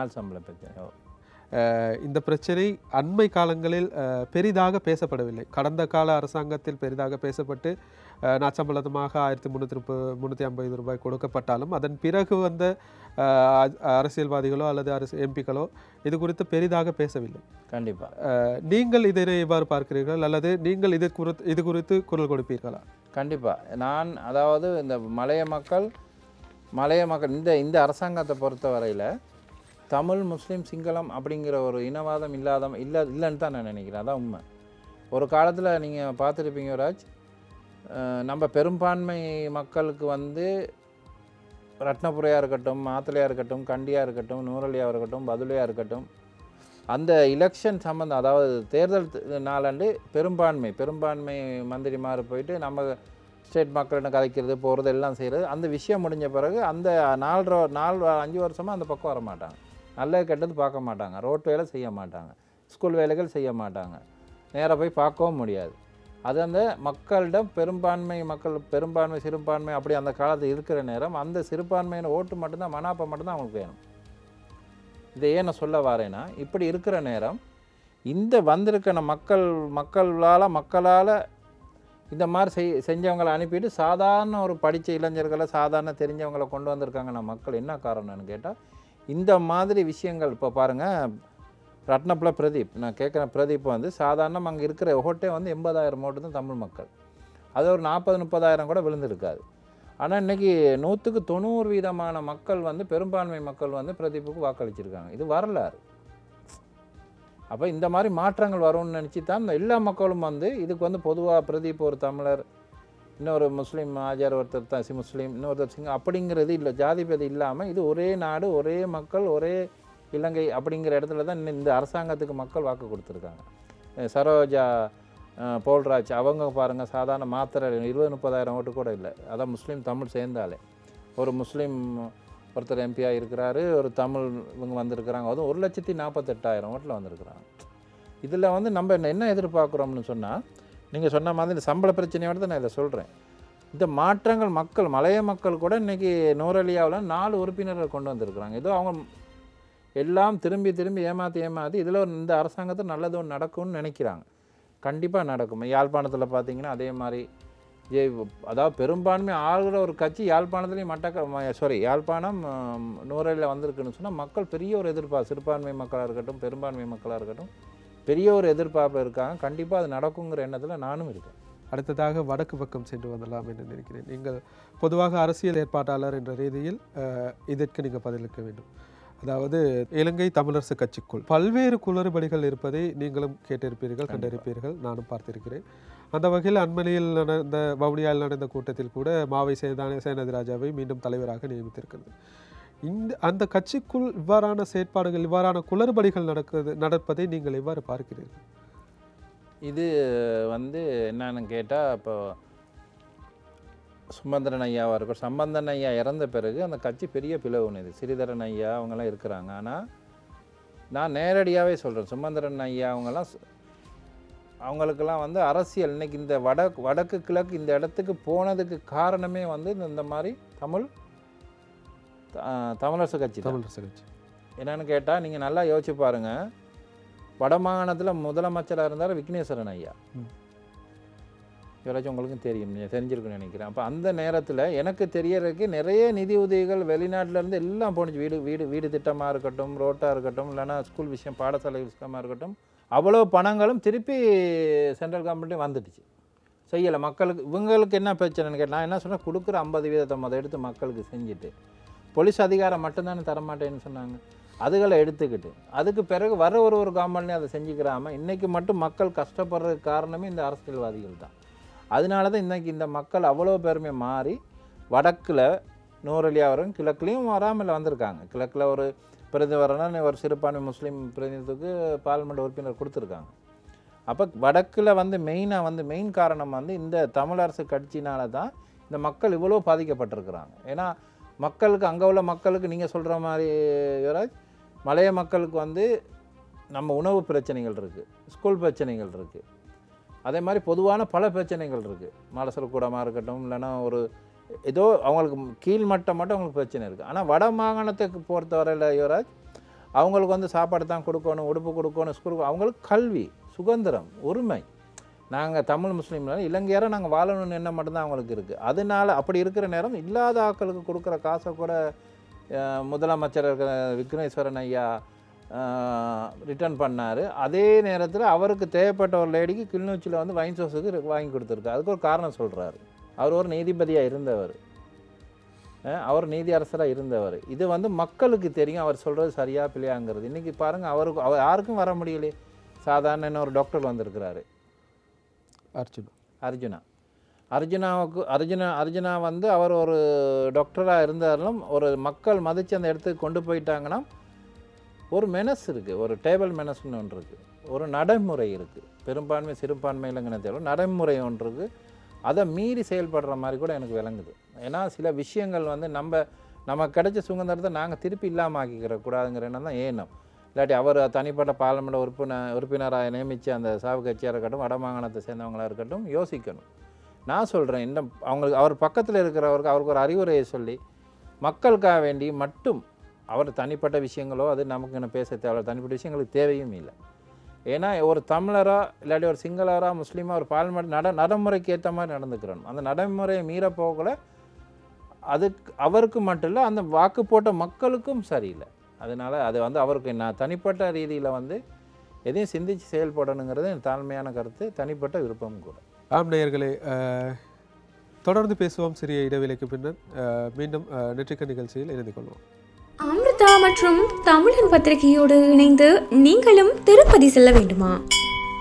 இந்த பிரச்சனை அண்மை காலங்களில் பெரிதாக பேசப்படவில்லை. கடந்த கால அரசாங்கத்தில் பெரிதாக பேசப்பட்டு நாட்சம்பளமாக 1,350 ரூபாய் கொடுக்கப்பட்டாலும் அதன் பிறகு வந்த அரசியல்வாதிகளோ அல்லது எம்பிக்களோ இது குறித்து பெரிதாக பேசவில்லை. கண்டிப்பாக நீங்கள் இதனை எவ்வாறு பார்க்கிறீர்கள், அல்லது நீங்கள் இது குறித்து குரல் கொடுப்பீர்களா? கண்டிப்பாக அதாவது இந்த மலைய மக்கள் இந்த அரசாங்கத்தை பொறுத்த வரையில் தமிழ் முஸ்லீம் சிங்களம் அப்படிங்கிற ஒரு இனவாதம் இல்லைன்னு தான் நான் நினைக்கிறேன். அதான் உண்மை. ஒரு காலத்தில் நீங்கள் பார்த்துருப்பீங்க ராஜ், நம்ம பெரும்பான்மை மக்களுக்கு வந்து ரத்னபுரையாக இருக்கட்டும், மாத்தளையாக இருக்கட்டும், கண்டியாக இருக்கட்டும், நூரலியாக இருக்கட்டும், பதுளையாக இருக்கட்டும், அந்த எலெக்ஷன் சம்மந்தம், அதாவது தேர்தல் நாளாண்டு பெரும்பான்மை மந்திரிமார் போயிட்டு நம்ம ஸ்டேட் மக்களிடம் கதைக்கிறது போகிறது எல்லாம் செய்கிறது. அந்த விஷயம் முடிஞ்ச பிறகு அந்த 4-5 வருஷமாக அந்த பக்கம் வர மாட்டாங்க. நல்லது கெட்டது பார்க்க மாட்டாங்க, ரோட் வேலை செய்ய மாட்டாங்க, ஸ்கூல் வேலைகள் செய்ய மாட்டாங்க, நேராக போய் பார்க்கவும் முடியாது. அது அந்த மக்களிடம் பெரும்பான்மை சிறுபான்மை அப்படி அந்த காலத்தில் இருக்கிற நேரம் அந்த சிறுபான்மையான ஓட்டு மட்டும்தான், மனாப்பை மட்டும்தான் அவங்களுக்கு வேணும். இதை ஏன் நான் சொல்ல வரேன்னா, இப்படி இருக்கிற நேரம் இந்த வந்திருக்கிற மக்களால் இந்த மாதிரி செஞ்சவங்களை அனுப்பிட்டு சாதாரண ஒரு படித்த இளைஞர்களை சாதாரண தெரிஞ்சவங்களை கொண்டு வந்திருக்காங்க நம்ம மக்கள். என்ன காரணம்னு கேட்டால் இந்த மாதிரி விஷயங்கள். இப்போ பாருங்கள், ரத்னப்புல பிரதீப், நான் கேட்குறேன், பிரதீப் வந்து சாதாரணம் அங்கே இருக்கிற ஓட்டே வந்து 80,000 ஓட்டு தான் தமிழ் மக்கள். அது ஒரு 40-30,000 கூட விழுந்திருக்காது. ஆனால் இன்றைக்கி 100%-90% மக்கள் வந்து பெரும்பான்மை மக்கள் வந்து பிரதீப்புக்கு வாக்களிச்சிருக்காங்க. இது வரலாறு. அப்போ இந்த மாதிரி மாற்றங்கள் வரும்னு நினச்சி தான் எல்லா மக்களும் வந்து இதுக்கு வந்து பொதுவாக பிரதீப் ஒரு தமிழர், இன்னொரு முஸ்லீம் ஆஜார் ஒருத்தர் முஸ்லீம், இன்னொருத்தர் சிங்கம் அப்படிங்கிறது இல்லை, ஜாதிபேதம் இல்லாமல் இது ஒரே நாடு, ஒரே மக்கள், ஒரே இலங்கை அப்படிங்கிற இடத்துல தான் இந்த அரசாங்கத்துக்கு மக்கள் வாக்கு கொடுத்துருக்காங்க. சரோஜா போல்ராஜ் அவங்க பாருங்கள், சாதாரண மாத்திரை 20-30,000 ஓட்டு கூட இல்லை. அதான் முஸ்லீம் தமிழ் சேர்ந்தாலே. ஒரு முஸ்லீம் ஒருத்தர் எம்பியாக இருக்கிறாரு, ஒரு தமிழ் இவங்க வந்திருக்கிறாங்க, அதுவும் 1,48,000 ஓட்டில் வந்திருக்கிறாங்க. இதில் வந்து நம்ம என்ன எதிர்பார்க்குறோம்னு சொன்னால், நீங்கள் சொன்ன மாதிரி இந்த சம்பள பிரச்சனையோடு தான் நான் இதை சொல்கிறேன். இந்த மாற்றங்கள் மலைய மக்கள் கூட இன்றைக்கி நூரலியாவில் 4 உறுப்பினர்கள் கொண்டு வந்திருக்கிறாங்க. ஏதோ அவங்க எல்லாம் திரும்பி ஏமாற்றி இதில் இந்த அரசாங்கத்தில் நல்லது ஒன்று நடக்கும்னு நினைக்கிறாங்க. கண்டிப்பாக நடக்கும். யாழ்ப்பாணத்தில் பார்த்தீங்கன்னா அதே மாதிரி அதாவது பெரும்பான்மை ஆளுகிற ஒரு கட்சி யாழ்ப்பாணத்துலேயும் யாழ்ப்பாணம் நூறையில் வந்திருக்குன்னு சொன்னால் மக்கள் பெரிய ஒரு எதிர்பார்ப்பு, சிறுபான்மை மக்களாக இருக்கட்டும் பெரும்பான்மை மக்களாக இருக்கட்டும் பெரிய ஒரு எதிர்பார்ப்பில் இருக்காங்க. கண்டிப்பாக அது நடக்குங்கிற எண்ணத்தில் நானும் இருக்கேன். அடுத்ததாக வடக்கு பக்கம் சென்று வரலாம் என்று நினைக்கிறேன். நீங்கள் பொதுவாக அரசியல் ஏற்பாட்டாளர் என்ற ரீதியில் இதற்கு நீங்கள் பதிலளிக்க வேண்டும். அதாவது இலங்கை தமிழரசு கட்சிக்குள் பல்வேறு குளறுபடிகள் இருப்பதை நீங்களும் கேட்டிருப்பீர்கள், கண்டிருப்பீர்கள், நானும் பார்த்திருக்கிறேன். அந்த வகையில் அண்மையில் நடந்த வவுனியாவில் நடந்த கூட்டத்தில் கூட மாவை சேனாதிராஜாவை மீண்டும் தலைவராக நியமித்திருக்கிறது. அந்த கட்சிக்குள் இவ்வாறான செயற்பாடுகள், இவ்வாறான குளறுபடிகள் நடப்பதை நீங்கள் எவ்வாறு பார்க்கிறீர்கள்? இது என்னன்னு கேட்டால், இப்போ சுமந்திரன் ஐயாவாக இருக்கும், சம்பந்தன் ஐயா இறந்த பிறகு அந்த கட்சி பெரிய பிளவுனது. ஸ்ரீதரன் ஐயா அவங்கெல்லாம் இருக்கிறாங்க. ஆனால் நான் நேரடியாகவே சொல்கிறேன், சுமந்திரன் ஐயா அவங்களுக்கெல்லாம் அரசியல் இன்னைக்கு இந்த வடக்கு கிழக்கு இந்த இடத்துக்கு போனதுக்கு காரணமே இந்த மாதிரி தமிழரசு கட்சி. என்னன்னு கேட்டால் நீங்கள் நல்லா யோசிச்சு பாருங்கள், வடமாகாணத்தில் முதலமைச்சராக இருந்தார் விக்னேஸ்வரன் ஐயா. யாராச்சும் உங்களுக்கும் தெரிஞ்சிருக்குன்னு நினைக்கிறேன். அப்போ அந்த நேரத்தில் எனக்கு தெரியறதுக்கு நிறைய நிதி உதவிகள் வெளிநாட்டிலேருந்து எல்லாம் போணுச்சு. வீடு திட்டமாக இருக்கட்டும், ரோட்டாக இருக்கட்டும், இல்லைன்னா ஸ்கூல் விஷயம் பாடசாலை விஷயமாக இருக்கட்டும், அவ்வளோ பணங்களும் திருப்பி சென்ட்ரல் கவர்மெண்ட்டையும் வந்துடுச்சு. செய்யலை மக்களுக்கு. இவங்களுக்கு என்ன பிரச்சனைன்னு கேட்டால், நான் என்ன சொன்னேன், கொடுக்குற 50% எடுத்து மக்களுக்கு செஞ்சுட்டு போலீஸ் அதிகாரம் மட்டும்தானே தரமாட்டேன்னு சொன்னாங்க. அதுகளை எடுத்துக்கிட்டு அதுக்கு பிறகு வர ஒரு கவர்மெண்ட்லேயும் அதை செஞ்சுக்கிறாமல் இன்றைக்கி மட்டும் மக்கள் கஷ்டப்படுறதுக்கு காரணமே இந்த அரசியல்வாதிகள் தான். அதனால தான் இன்றைக்கி இந்த மக்கள் அவ்வளோ பேருமே மாறி வடக்கில் நூறலியாவரும் கிழக்குலேயும் வராமல் வந்திருக்காங்க. கிழக்கில் ஒரு பிரதிநிதி ஒரு சிறுபான்மை முஸ்லீம் பிரதிநிதித்துக்கு பார்லிமெண்ட் உறுப்பினர் கொடுத்துருக்காங்க. அப்போ வடக்கில் மெயின் காரணம் இந்த தமிழரசு கட்சினால தான் இந்த மக்கள் இவ்வளோ பாதிக்கப்பட்டிருக்கிறாங்க. ஏன்னா மக்களுக்கு அங்கே உள்ள மக்களுக்கு நீங்கள் சொல்கிற மாதிரி யுவராஜ், மலைய மக்களுக்கு நம்ம உணவு பிரச்சனைகள் இருக்குது, ஸ்கூல் பிரச்சனைகள் இருக்குது, அதே மாதிரி பொதுவான பல பிரச்சனைகள் இருக்குது. மலசல் கூடமாக இருக்கட்டும், இல்லைன்னா ஏதோ அவங்களுக்கு கீழ்மட்டம் மட்டும் அவங்களுக்கு பிரச்சனை இருக்குது. ஆனால் வட மாகாணத்துக்கு பொறுத்தவரையில் யுவராஜ், அவங்களுக்கு சாப்பாடு தான் கொடுக்கணும், உடுப்பு கொடுக்கணும், ஸ்கூல், அவங்களுக்கு கல்வி, சுதந்திரம், உரிமை. நாங்கள் தமிழ் முஸ்லீம்னால இலங்கையாராக நாங்கள் வாழணும்னு எண்ணம் மட்டும்தான் அவங்களுக்கு இருக்குது. அதனால் அப்படி இருக்கிற நேரம் இல்லாத ஆட்களுக்கு கொடுக்குற காசை கூட முதலமைச்சர் இருக்கிற விக்னேஸ்வரன் ஐயா ரிட்டர்ன் பண்ணார். அதே நேரத்தில் அவருக்கு தேவைப்பட்ட ஒரு லேடிக்கு கிளிநொச்சியில் வைன் சோஸுக்கு வாங்கி கொடுத்துருக்கு. அதுக்கு ஒரு காரணம் சொல்கிறாரு. அவர் ஒரு நீதிபதியாக இருந்தவர், அவர் நீதி அரசராக இருந்தவர். இது மக்களுக்கு தெரியும் அவர் சொல்கிறது சரியா பிள்ளையாங்கிறது. இன்றைக்கி பாருங்கள், அவர் யாருக்கும் வர முடியலையே. சாதாரண இன்னொரு டாக்டர் வந்திருக்கிறாரு, அர்ஜுனா அவர் ஒரு டாக்டராக இருந்தாலும் ஒரு மக்கள் மதித்து அந்த இடத்துக்கு கொண்டு போயிட்டாங்கன்னா ஒரு மெனஸ் இருக்குது, ஒரு டேபிள் மெனஸ்ன்னு ஒன்று இருக்குது, ஒரு நடைமுறை இருக்குது. பெரும்பான்மை சிறுபான்மையிலங்கின தேவை நடைமுறை ஒன்று இருக்குது. அதை மீறி செயல்படுற மாதிரி கூட எனக்கு விளங்குது. ஏன்னா சில விஷயங்கள் நம்ம கிடைச்ச சுதந்திரத்தை நாங்கள் திருப்பி இல்லாமல் ஆக்கிக்கிற கூடாதுங்கிற எண்ணம் தான் ஏனம். இல்லாட்டி அவர் தனிப்பட்ட பார்லிமெண்ட் உறுப்பினராக நியமித்து அந்த சாவு கட்சியாக இருக்கட்டும், வடமாகாணத்தை சேர்ந்தவங்களாக இருக்கட்டும் யோசிக்கணும். நான் சொல்கிறேன், அவர் பக்கத்தில் இருக்கிறவருக்கு அவருக்கு ஒரு அறிவுரையை சொல்லி மக்களுக்காக வேண்டி மட்டும் அவர் தனிப்பட்ட விஷயங்களோ அது நமக்கு என்ன பேச தேவை, தனிப்பட்ட விஷயங்களுக்கு தேவையும் இல்லை. ஏன்னா ஒரு தமிழராக இல்லாட்டி ஒரு சிங்களராக முஸ்லீமாக ஒரு பார்லிமெண்ட் நடைமுறைக்கு ஏற்ற மாதிரி நடந்துக்கிறோம். அந்த நடைமுறையை மீறப்போகல அவருக்கு மட்டும் இல்லை, அந்த வாக்கு போட்ட மக்களுக்கும் சரியில்லை. அதனால் அது அவருக்கு நான் தனிப்பட்ட ரீதியில் எதையும் சிந்தித்து செயல்படணுங்கிறது என் தாழ்மையான கருத்து, தனிப்பட்ட விருப்பமும் கூட. ஆம் நேயர்களே, தொடர்ந்து பேசுவோம் சிறிய இடைவேளைக்கு பின்னர். மீண்டும் நெற்றிக்க நிகழ்ச்சியில் இணைந்து கொள்வோம். அமிர்தா மற்றும் தமிழன் பத்திரிகையோடு இணைந்து நீங்களும் திருப்பதி செல்ல வேண்டுமா?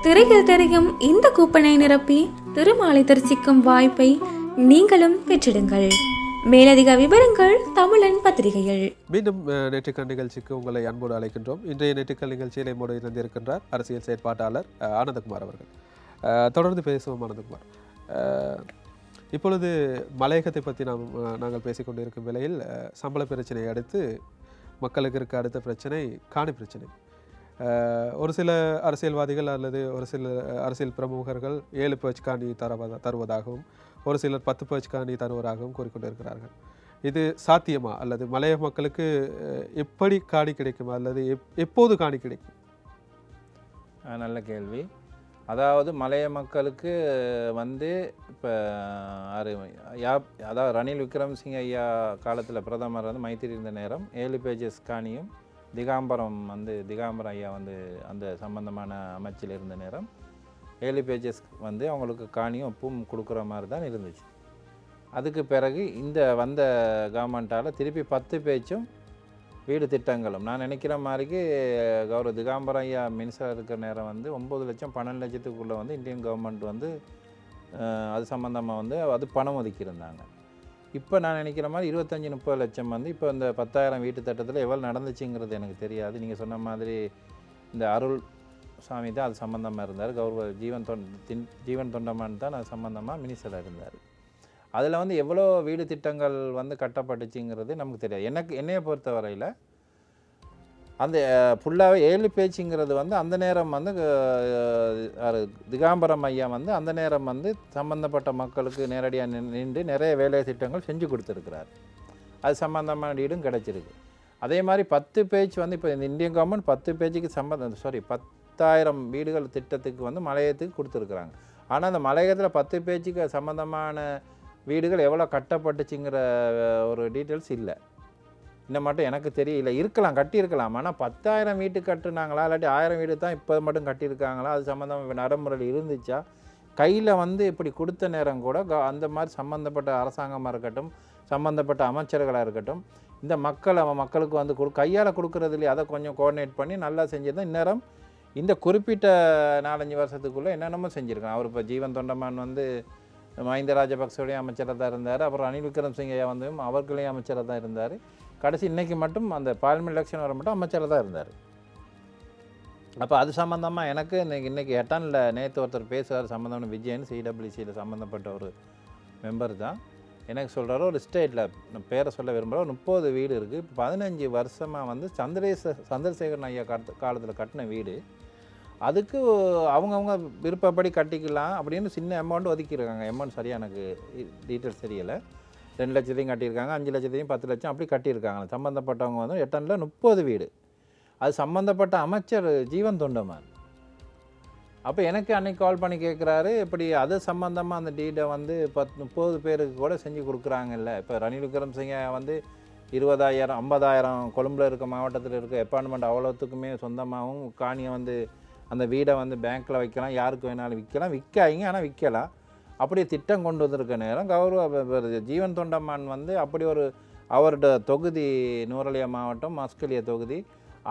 திரையில் தெரியும் இந்த கூப்பனை நிரப்பி திருமாலை தரிசிக்கும் வாய்ப்பை நீங்களும் பெற்றிடுங்கள். மேலதிக விவரங்கள் தமிழன் பத்திரிகைகள். மீண்டும் நேற்றுக்கல் நிகழ்ச்சிக்கு உங்களை அன்போடு அழைக்கின்றோம். இன்றைய நேற்றுக்கல் நிகழ்ச்சியில் நம்மோடு இணைந்திருக்கின்றார் அரசியல் செயற்பாட்டாளர் ஆனந்தகுமார் அவர்கள். தொடர்ந்து பேசுவோம். ஆனந்தகுமார், இப்பொழுது மலையகத்தை பற்றி நாங்கள் பேசிக்கொண்டிருக்கும் வேளையில் சம்பள பிரச்சனையை அடுத்து மக்களுக்கு இருக்க அடுத்த பிரச்சனை காணி பிரச்சனை. ஒரு சில அரசியல்வாதிகள் அல்லது ஒரு சில அரசியல் பிரமுகர்கள் 7 பேட்ச் காணி தருவதாகவும் ஒரு சிலர் 10 பேட்ச் காணி தருவதாகவும் கூறிக்கொண்டிருக்கிறார்கள். இது சாத்தியமா? அல்லது மலைய மக்களுக்கு எப்படி காணி கிடைக்குமா? அல்லது எப்போது காணி கிடைக்கும்? நல்ல கேள்வி. அதாவது மலைய மக்களுக்கு வந்து இப்போ அதாவது ரணில் விக்ரமசிங்க ஐயா காலத்தில் பிரதமர் வந்து மைத்திரி இருந்த நேரம் 7 பேஜஸ் காணியும் திகாம்பரம் ஐயா வந்து அந்த சம்பந்தமான அமைச்சில் இருந்த நேரம் 7 பேஜஸ் வந்து அவங்களுக்கு காணியும் ஒப்பும் கொடுக்குற மாதிரி தான் இருந்துச்சு. அதுக்கு பிறகு இந்த வந்த கவர்மெண்ட்டால் திருப்பி 10 பேஜும் வீடு திட்டங்களும் நான் நினைக்கிற மாதிரிக்கு கௌரவ திகாம்பரம் ஐயா மினிஸ்டராக இருக்கிற நேரம் வந்து 9 லட்சம் 12 லட்சத்துக்குள்ளே வந்து இந்தியன் கவர்மெண்ட் வந்து அது சம்மந்தமாக வந்து அது பணம் ஒதுக்கியிருந்தாங்க. இப்போ நான் நினைக்கிற மாதிரி 25-30 லட்சம் வந்து இப்போ இந்த 10,000 வீட்டு திட்டத்தில் எவ்வளோ நடந்துச்சுங்கிறது எனக்கு தெரியாது. நீங்கள் சொன்ன மாதிரி இந்த அருள் சாமி தான் அது சம்மந்தமாக இருந்தார். கௌரவ ஜீவன் தொண்டமான் தான் அது சம்மந்தமாக மினிஸ்டராக இருந்தார். அதில் வந்து எவ்வளோ வீடு திட்டங்கள் வந்து கட்டப்பட்டுச்சுங்கிறது நமக்கு தெரியாது. என்னையை பொறுத்த வரையில் அந்த ஃபுல்லாகவே 7 பேஜுங்கிறது வந்து அந்த நேரம் வந்து திகாம்பரம் ஐயா வந்து அந்த நேரம் வந்து சம்மந்தப்பட்ட மக்களுக்கு நேரடியாக நின்று நிறைய வேலை திட்டங்கள் செஞ்சு கொடுத்துருக்கிறார். அது சம்மந்தமான வீடும் கிடச்சிருக்கு. அதே மாதிரி 10 பேஜ் வந்து இப்போ இந்த இந்தியன் கவர்மெண்ட் 10 பேஜுக்கு 10,000 வீடுகள் திட்டத்துக்கு வந்து மலையத்துக்கு கொடுத்துருக்குறாங்க. ஆனால் அந்த மலையத்தில் 10 பேஜுக்கு சம்மந்தமான வீடுகள் எவ்வளோ கட்டப்பட்டுச்சுங்கிற ஒரு டீட்டெயில்ஸ் இல்லை. இன்னும் மட்டும் எனக்கு தெரியல. கட்டியிருக்கலாம். ஆனால் 10,000 வீட்டு கட்டுனாங்களா இல்லாட்டி 1000 வீடு தான் இப்போ மட்டும் கட்டியிருக்காங்களா, அது சம்மந்தமாக நடைமுறையில் இருந்துச்சா, கையில் வந்து இப்படி கொடுத்த நேரம் கூட அந்த மாதிரி சம்மந்தப்பட்ட அரசாங்கமாக இருக்கட்டும், சம்மந்தப்பட்ட அமைச்சர்களாக இருக்கட்டும், இந்த மக்களுக்கு வந்து கையால் கொடுக்குறதுலேயே அதை கொஞ்சம் கோஆர்டினேட் பண்ணி நல்லா செஞ்சுருந்தா இந்நேரம் இந்த குறிப்பிட்ட 4-5 வருஷத்துக்குள்ளே என்னென்னமோ செஞ்சுருக்காங்க. அவர் இப்போ ஜீவன் தொண்டமான் வந்து மஹிந்த ராஜபக்சவுடைய அமைச்சராக தான் இருந்தார். அப்புறம் ரணில் விக்ரமசிங்க ஐயா வந்து அவர்களையும் அமைச்சராக தான் இருந்தார். கடைசி இன்றைக்கி மட்டும் அந்த பார்லிமெண்ட் எலெக்ஷன் வர மட்டும் அமைச்சராக தான் இருந்தார். அப்போ அது சம்மந்தமாக எனக்கு இன்றைக்கி எட்டானில் நேற்று ஒருத்தர் பேசுவார் சம்மந்தமான விஜயன் சிடபிள்யூசியில் சம்மந்தப்பட்ட ஒரு மெம்பர் தான் எனக்கு சொல்கிறாரு. ஒரு ஸ்டேட்டில் நான் பேரை சொல்ல விரும்புகிறேன், ஒரு 30 வீடு இருக்குது. இப்போ 15 வருஷமாக வந்து சந்திரசேகரன் ஐயா காலத்தில் கட்டின வீடு, அதுக்கு அவங்கவுங்க விருப்பப்படி கட்டிக்கலாம் அப்படின்னு சின்ன அமௌண்ட் ஒதுக்கியிருக்காங்க. அமௌண்ட் சரியாக எனக்கு டீட்டெயில்ஸ் தெரியலை. 2 லட்சத்தையும் கட்டியிருக்காங்க, 5 லட்சத்தையும் 10 லட்சம் அப்படி கட்டியிருக்காங்க. சம்மந்தப்பட்டவங்க வந்து எட்டானில் 30 வீடு. அது சம்மந்தப்பட்ட அமைச்சர் ஜீவன் தொண்டமான். அப்போ எனக்கு அன்றைக்கி கால் பண்ணி கேட்குறாரு, இப்படி அது சம்மந்தமாக அந்த டீடை வந்து 30 பேருக்கு கூட செஞ்சு கொடுக்குறாங்கல்ல. இப்போ ரணில் விக்ரமசிங்க வந்து 20,000 50,000 கொழும்பில் இருக்க மாவட்டத்தில் இருக்க அப்பார்ட்மெண்ட் அவ்வளோத்துக்குமே சொந்தமாகவும் காணியை வந்து அந்த வீடை வந்து பேங்க்கில் வைக்கலாம், யாருக்கு வேணாலும் விற்காதீங்க ஆனால் விற்கலாம், அப்படியே திட்டம் கொண்டு வந்திருக்க நேரம் கௌரவ ஜீவன் தொண்டமான் வந்து அப்படி ஒரு அவரோட தொகுதி நூரலியா மாவட்டம் மஸ்கலியா தொகுதி,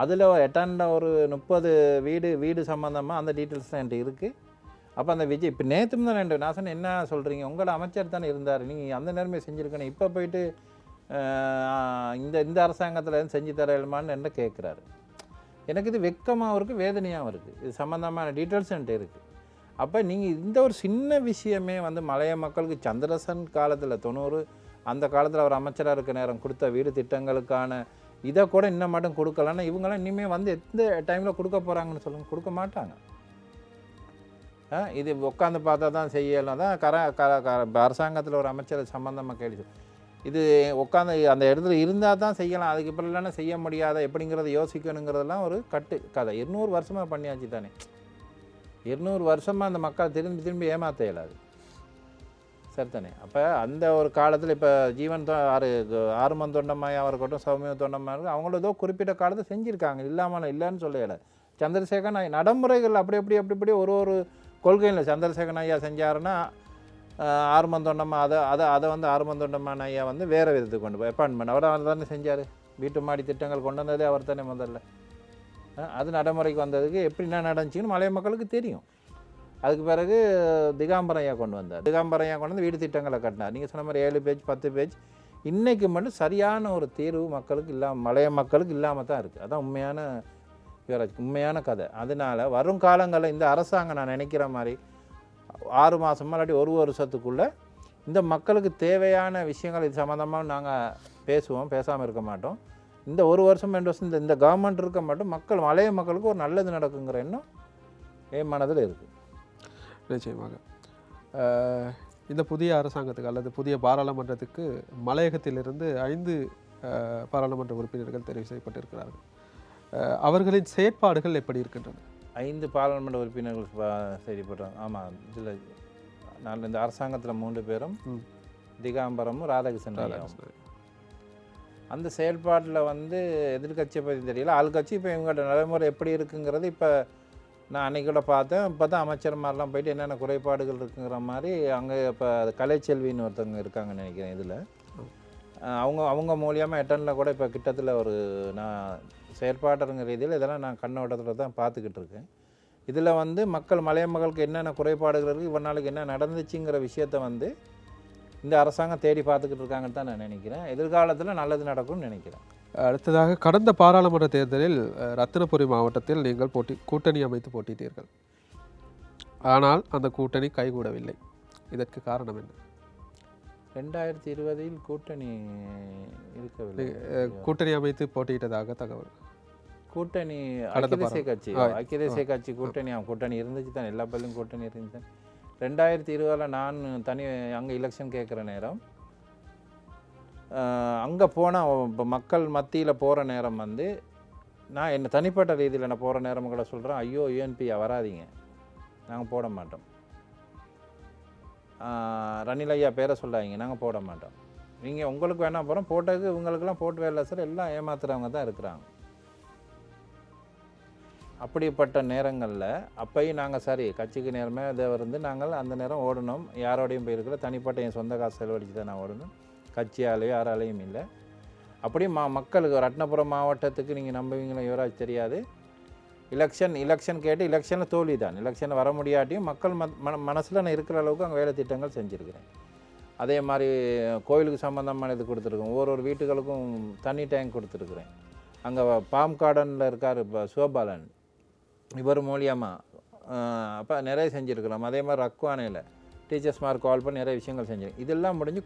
அதில் எட்டாண்ட ஒரு 30 வீடு சம்மந்தமாக அந்த டீட்டெயில்ஸ் தான் என்கிட்ட இருக்குது. அப்போ அந்த விஜய் இப்போ நேற்று தான் நான் சொன்னேன், என்ன சொல்கிறீங்க, உங்களோட அமைச்சர் தானே இருந்தார், நீங்கள் அந்த நேரமே செஞ்சுருக்கணும், இப்போ போயிட்டு இந்த அரசாங்கத்தில் எதுவும் செஞ்சு தரலுமான்னு என்ன கேட்குறாரு. எனக்கு இது வெக்கமாகவும் இருக்குது, வேதனையாகவும் இருக்குது. இது சம்மந்தமான டீட்டெயில்ஸ் என்கிட்ட இருக்குது. அப்போ நீங்கள் இந்த ஒரு சின்ன விஷயமே வந்து மலைய மக்களுக்கு சந்திரசன் காலத்தில் 90 அந்த காலத்தில் அவர் அமைச்சராக இருக்க நேரம் கொடுத்த வீடு திட்டங்களுக்கான இதை கூட இன்னும் மட்டும் கொடுக்கலன்னா இவங்களாம் இனிமேல் வந்து எந்த டைமில் கொடுக்க போகிறாங்கன்னு சொல்லுங்கள், கொடுக்க மாட்டாங்க. இது உட்காந்து பார்த்தா தான் செய்யலாம் தான் அரசாங்கத்தில் ஒரு அமைச்சர் சம்மந்தமாக கேள்வி, இது உட்காந்து அந்த இடத்துல இருந்தால் தான் செய்யலாம், அதுக்கு இப்போ இல்லைன்னா செய்ய முடியாத எப்படிங்கிறத யோசிக்கணுங்கிறதெல்லாம் ஒரு கதை. 200 வருஷமாக பண்ணியாச்சு தானே, 200 வருஷமாக அந்த மக்கள் திரும்பி ஏமாற்ற இயலாது, சரித்தானே. அப்போ அந்த ஒரு காலத்தில் இப்போ ஜீவன் ஆறுமன் தொண்டமாயாக இருக்கட்டும், சௌமிய தொண்டமாக இருக்கும், அவங்கள ஏதோ குறிப்பிட்ட காலத்தை செஞ்சுருக்காங்க, இல்லைன்னு சொல்ல இயலாது. சந்திரசேகரன் நடைமுறைகள் அப்படி ஒரு கொள்கையில் சந்திரசேகரன் ஐயா செஞ்சாருன்னா ஆறுமன் தொண்டமா அதை வந்து ஆறுமன் தொண்டமான ஐயா வந்து வேறு விதத்துக்கு கொண்டு போய் அப்பார்ட்மெண்ட் அவர் தானே செஞ்சார். வீட்டு மாடி திட்டங்கள் கொண்டு வந்ததே அவர் தானே முதல்ல. அது நடைமுறைக்கு வந்ததுக்கு எப்படி என்ன நடந்துச்சுன்னு மலைய மக்களுக்கு தெரியும். அதுக்கு பிறகு திகாம்பரம் ஐயா கொண்டு வந்தார். திகாம்பரம் ஐயா கொண்டு வந்து வீடு திட்டங்களை கட்டினார். நீங்கள் சொன்ன மாதிரி 7 பேஜ் 10 பேஜ் இன்றைக்கு மட்டும் சரியான ஒரு தீர்வு மக்களுக்கு இல்லாமல் மலைய மக்களுக்கு இல்லாமல் தான் இருக்குது. அதான் உண்மையான கதை. அதனால் வரும் காலங்களில் இந்த அரசாங்கம் நான் நினைக்கிற மாதிரி 6 மாதமாக இல்லாட்டி 1 வருஷத்துக்குள்ளே இந்த மக்களுக்கு தேவையான விஷயங்கள் இது சம்மந்தமாக நாங்கள் பேசாமல் இருக்க மாட்டோம். இந்த 1 வருஷம் 2 வருஷம் இந்த கவர்மெண்ட் இருக்க மட்டும் மலைய மக்களுக்கு ஒரு நல்லது நடக்குங்கிற எண்ணம் என் மனதில் இருக்குது. நிச்சயமாக இந்த புதிய அரசாங்கத்துக்கு அல்லது புதிய பாராளுமன்றத்துக்கு மலையகத்திலிருந்து 5 பாராளுமன்ற உறுப்பினர்கள் தெரிவு செய்யப்பட்டிருக்கிறார்கள். அவர்களின் செயற்பாடுகள் எப்படி இருக்கின்றன? 5 பாராளுமன்ற உறுப்பினர்கள் செய்யப்படுறாங்க. ஆமாம், இதில் நான் இந்த அரசாங்கத்தில் 3 பேரும் திகாம்பரமும் ராதாகிருஷ்ணன். அந்த செயல்பாட்டில் வந்து எதிர்கட்சியை பற்றி தெரியல, ஆளுங்கட்சி இப்போ இவங்களோட நடைமுறை எப்படி இருக்குங்கிறது இப்போ நான் அன்றைக்கூட பார்த்தேன். இப்போ தான் அமைச்சர்மாரெலாம் போயிட்டு என்னென்ன குறைபாடுகள் இருக்குங்கிற மாதிரி அங்கே இப்போ கலைச்செல்வின்னு ஒருத்தவங்க இருக்காங்கன்னு நினைக்கிறேன். இதில் அவங்க மூலியமாக எட்டனில் கூட இப்போ கிட்டத்தில் ஒரு நான் செயற்பாடுங்கிற ரீதியில் இதெல்லாம் நான் கண்ணோட்டத்தில் தான் பார்த்துக்கிட்டு இருக்கேன். இதில் வந்து மலைய மக்களுக்கு என்னென்ன குறைபாடுகள் இருக்குது, இவ்வளோ நாளுக்கு என்ன நடந்துச்சுங்கிற விஷயத்த வந்து இந்த அரசாங்கம் தேடி பார்த்துக்கிட்டு இருக்காங்கன்னு தான் நான் நினைக்கிறேன். எதிர்காலத்தில் நல்லது நடக்கும்னு நினைக்கிறேன். அடுத்ததாக, கடந்த பாராளுமன்ற தேர்தலில் ரத்தினபுரி மாவட்டத்தில் நீங்கள் கூட்டணி அமைத்து போட்டியிட்டீர்கள். ஆனால் அந்த கூட்டணி கைகூடவில்லை. இதற்கு காரணம் என்ன? 2020 கூட்டணி இருக்கவில்லை. கூட்டணி அமைத்து போட்டியிட்டதாக தகவல். கூட்டணி ஐக்கிய தேசிய கட்சி கூட்டணி இருந்துச்சு தான், எல்லா பள்ளியும் கூட்டணி இருந்துச்சு. 2020 நான் அங்கே எலெக்ஷன் கேட்குற நேரம், அங்கே போனால் இப்போ மக்கள் மத்தியில் போகிற நேரம் வந்து நான் என்ன தனிப்பட்ட ரீதியில் நான் போகிற நேரம் கூட சொல்கிறேன், ஐயோ யூஎன்பியா வராதிங்க, நாங்கள் போட மாட்டோம். ரணில் ஐயா பேரை சொல்லாதீங்க, நாங்கள் போட மாட்டோம். நீங்கள் உங்களுக்கு வேணால் போகிறோம், போட்டதுக்கு இவங்களுக்கெல்லாம் போட்டு வேலை சார், எல்லாம் ஏமாத்துறவங்க தான் இருக்கிறாங்க. அப்படிப்பட்ட நேரங்களில் அப்பையும் நாங்கள் சரி கட்சிக்கு நேரமே இதை வந்து நாங்கள் அந்த நேரம் ஓடணும், யாரோடையும் போயிருக்கிற தனிப்பட்ட என் சொந்த காசு செலவழித்து தான் நான் ஓடணும், கட்சியாலேயோ யாராலையும் இல்லை. அப்படியே மக்களுக்கு ரத்னபுரம் மாவட்டத்துக்கு நீங்கள் நம்புவீங்களோ யுவராஜ் தெரியாது, எலெக்ஷன் கேட்டு எலெக்ஷனில் தோல்வி தான். எலெக்ஷனில் வர முடியாட்டியும் மக்கள் மனசில் நான் இருக்கிற அளவுக்கு அங்கே வேலை திட்டங்கள் செஞ்சுருக்கிறேன். அதே மாதிரி கோயிலுக்கு சம்மந்தமான இது கொடுத்துருக்கோம், ஒவ்வொரு வீட்டுகளுக்கும் தண்ணி டேங்க் கொடுத்துருக்குறேன். அங்கே பாம் கார்டனில் இருக்கார் இப்போ சிவபாலன், இவர் மூலியமாக அப்போ நிறைய செஞ்சுருக்கிறோம். அதே மாதிரி ரக்வானையில் டீச்சர்ஸ் மார்க் கால் பண்ணி நிறைய விஷயங்கள் செஞ்சுருக்கோம். இதெல்லாம் முடிஞ்சு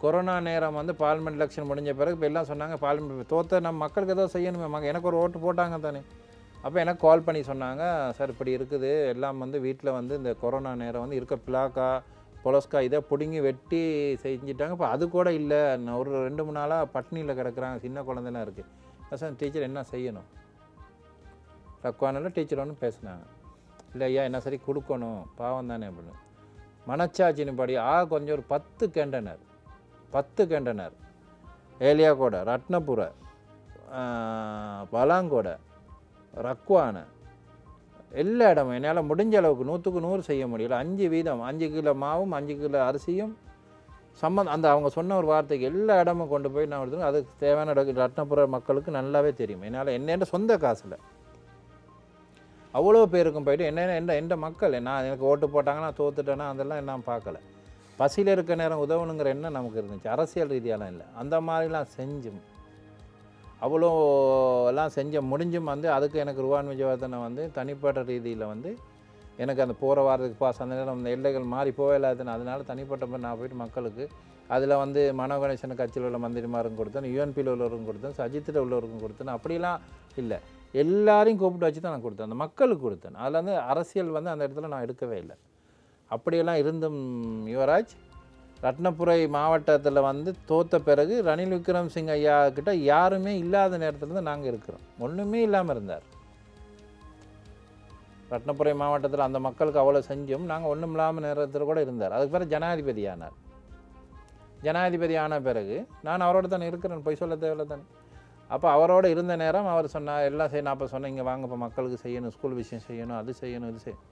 கொரோனா நேரம் வந்து பார்லிமெண்ட் எலெக்ஷன் முடிஞ்ச பிறகு இப்போ எல்லாம் சொன்னாங்க, பார்லிமெண்ட் தோற்ற நம்ம மக்களுக்கு ஏதோ செய்யணுமே, எனக்கு ஒரு ஓட்டு போட்டாங்க தானே. அப்போ எனக்கு கால் பண்ணி சொன்னாங்க, சார் இப்படி இருக்குது எல்லாம் வந்து வீட்டில் வந்து இந்த கொரோனா நேரம் வந்து இருக்க பிளாக்கா பொலஸ்கா இதை பிடுங்கி வெட்டி செஞ்சுட்டாங்க. இப்போ அது கூட இல்லை, ஒரு 2-3 நாளாக பட்னியில் கிடக்குறாங்க, சின்ன குழந்தைலாம் இருக்குது. சார் டீச்சர் என்ன செய்யணும்? ரக்வானில் டீச்சர் ஒன்று பேசினாங்க, இல்லை ஐயா என்ன சரி கொடுக்கணும், பாவம் தானே அப்படின்னு. மனச்சாட்சின்னு படி கொஞ்சம் ஒரு 10 கண்டனர் ஏலியாகோட, ரத்னபுர, பலாங்கோட, ரக்வானை எல்லா இடமும் என்னால் முடிஞ்ச அளவுக்கு 100க்கு 100 செய்ய முடியல. 5 வீதம் 5 கிலோ மாவும் 5 கிலோ அரிசியும் அந்த அவங்க சொன்ன ஒரு வார்த்தைக்கு எல்லா இடமும் கொண்டு போய் நான் எடுத்துக்கணும். அதுக்கு தேவையான ரத்னபுர மக்களுக்கு நல்லாவே தெரியும். என்னால் என்னென்ன சொந்த காசில் அவ்வளோ பேருக்கும் போயிட்டு எந்த மக்கள் எனக்கு ஓட்டு போட்டாங்கன்னா தோத்துட்டேன்னா அதெல்லாம் நான் பார்க்கல. பசியில் இருக்க நேரம் உதவணுங்கிற எண்ணம் நமக்கு இருந்துச்சு, அரசியல் ரீதியாலாம் இல்லை. அந்த மாதிரிலாம் செஞ்சும் அவ்வளோ எல்லாம் முடிஞ்சும் வந்து அதுக்கு எனக்கு ருவான் விஜயவர்தனை வந்து தனிப்பட்ட ரீதியில் வந்து எனக்கு அந்த போகிற வாரத்துக்கு பாஸ் அந்த நேரம் அந்த எல்லைகள் மாறி போவே இல்லாதுன்னு, அதனால தனிப்பட்ட மாதிரி நான் போயிட்டு மக்களுக்கு அதில் வந்து மனோகணேசன் கட்சியில் உள்ள மந்திரிமாரும் கொடுத்தேன், யூஎன்பியில் உள்ளவருக்கும் கொடுத்தேன், சஜித்தில் உள்ளவருக்கும் கொடுத்தேன். அப்படிலாம் இல்லை, எல்லாரையும் கூப்பிட்டு வச்சு தான் நான் கொடுத்தேன், அந்த மக்களுக்கு கொடுத்தேன். அதில் வந்து அரசியல் வந்து அந்த இடத்துல நான் எடுக்கவே இல்லை. அப்படியெல்லாம் இருந்தும் யுவராஜ் ரத்னபுரை மாவட்டத்தில் வந்து தோற்ற பிறகு ரணில் விக்ரமசிங்க ஐயா கிட்ட யாருமே இல்லாத நேரத்தில் தான் நாங்கள் இருக்கிறோம். ஒன்றுமே இல்லாமல் இருந்தார் ரத்னபுரை மாவட்டத்தில். அந்த மக்களுக்கு அவ்வளோ செஞ்சும் நாங்கள் ஒன்றும் இல்லாமல் நேரத்தில் கூட இருந்தார். அதுக்கு பிறகு ஜனாதிபதி ஆனார். ஜனாதிபதி ஆன பிறகு நான் அவரோட தானே இருக்கிறேன், பொய் சொல்ல தேவையில்லை தானே. அப்போ அவரோட இருந்த நேரம் அவர் சொன்னார் எல்லாம் செய்யணும். அப்போ சொன்னேன், இங்கே வாங்க இப்போ மக்களுக்கு செய்யணும், ஸ்கூல் விஷயம் செய்யணும், அது செய்யணும், இது செய்யணும்.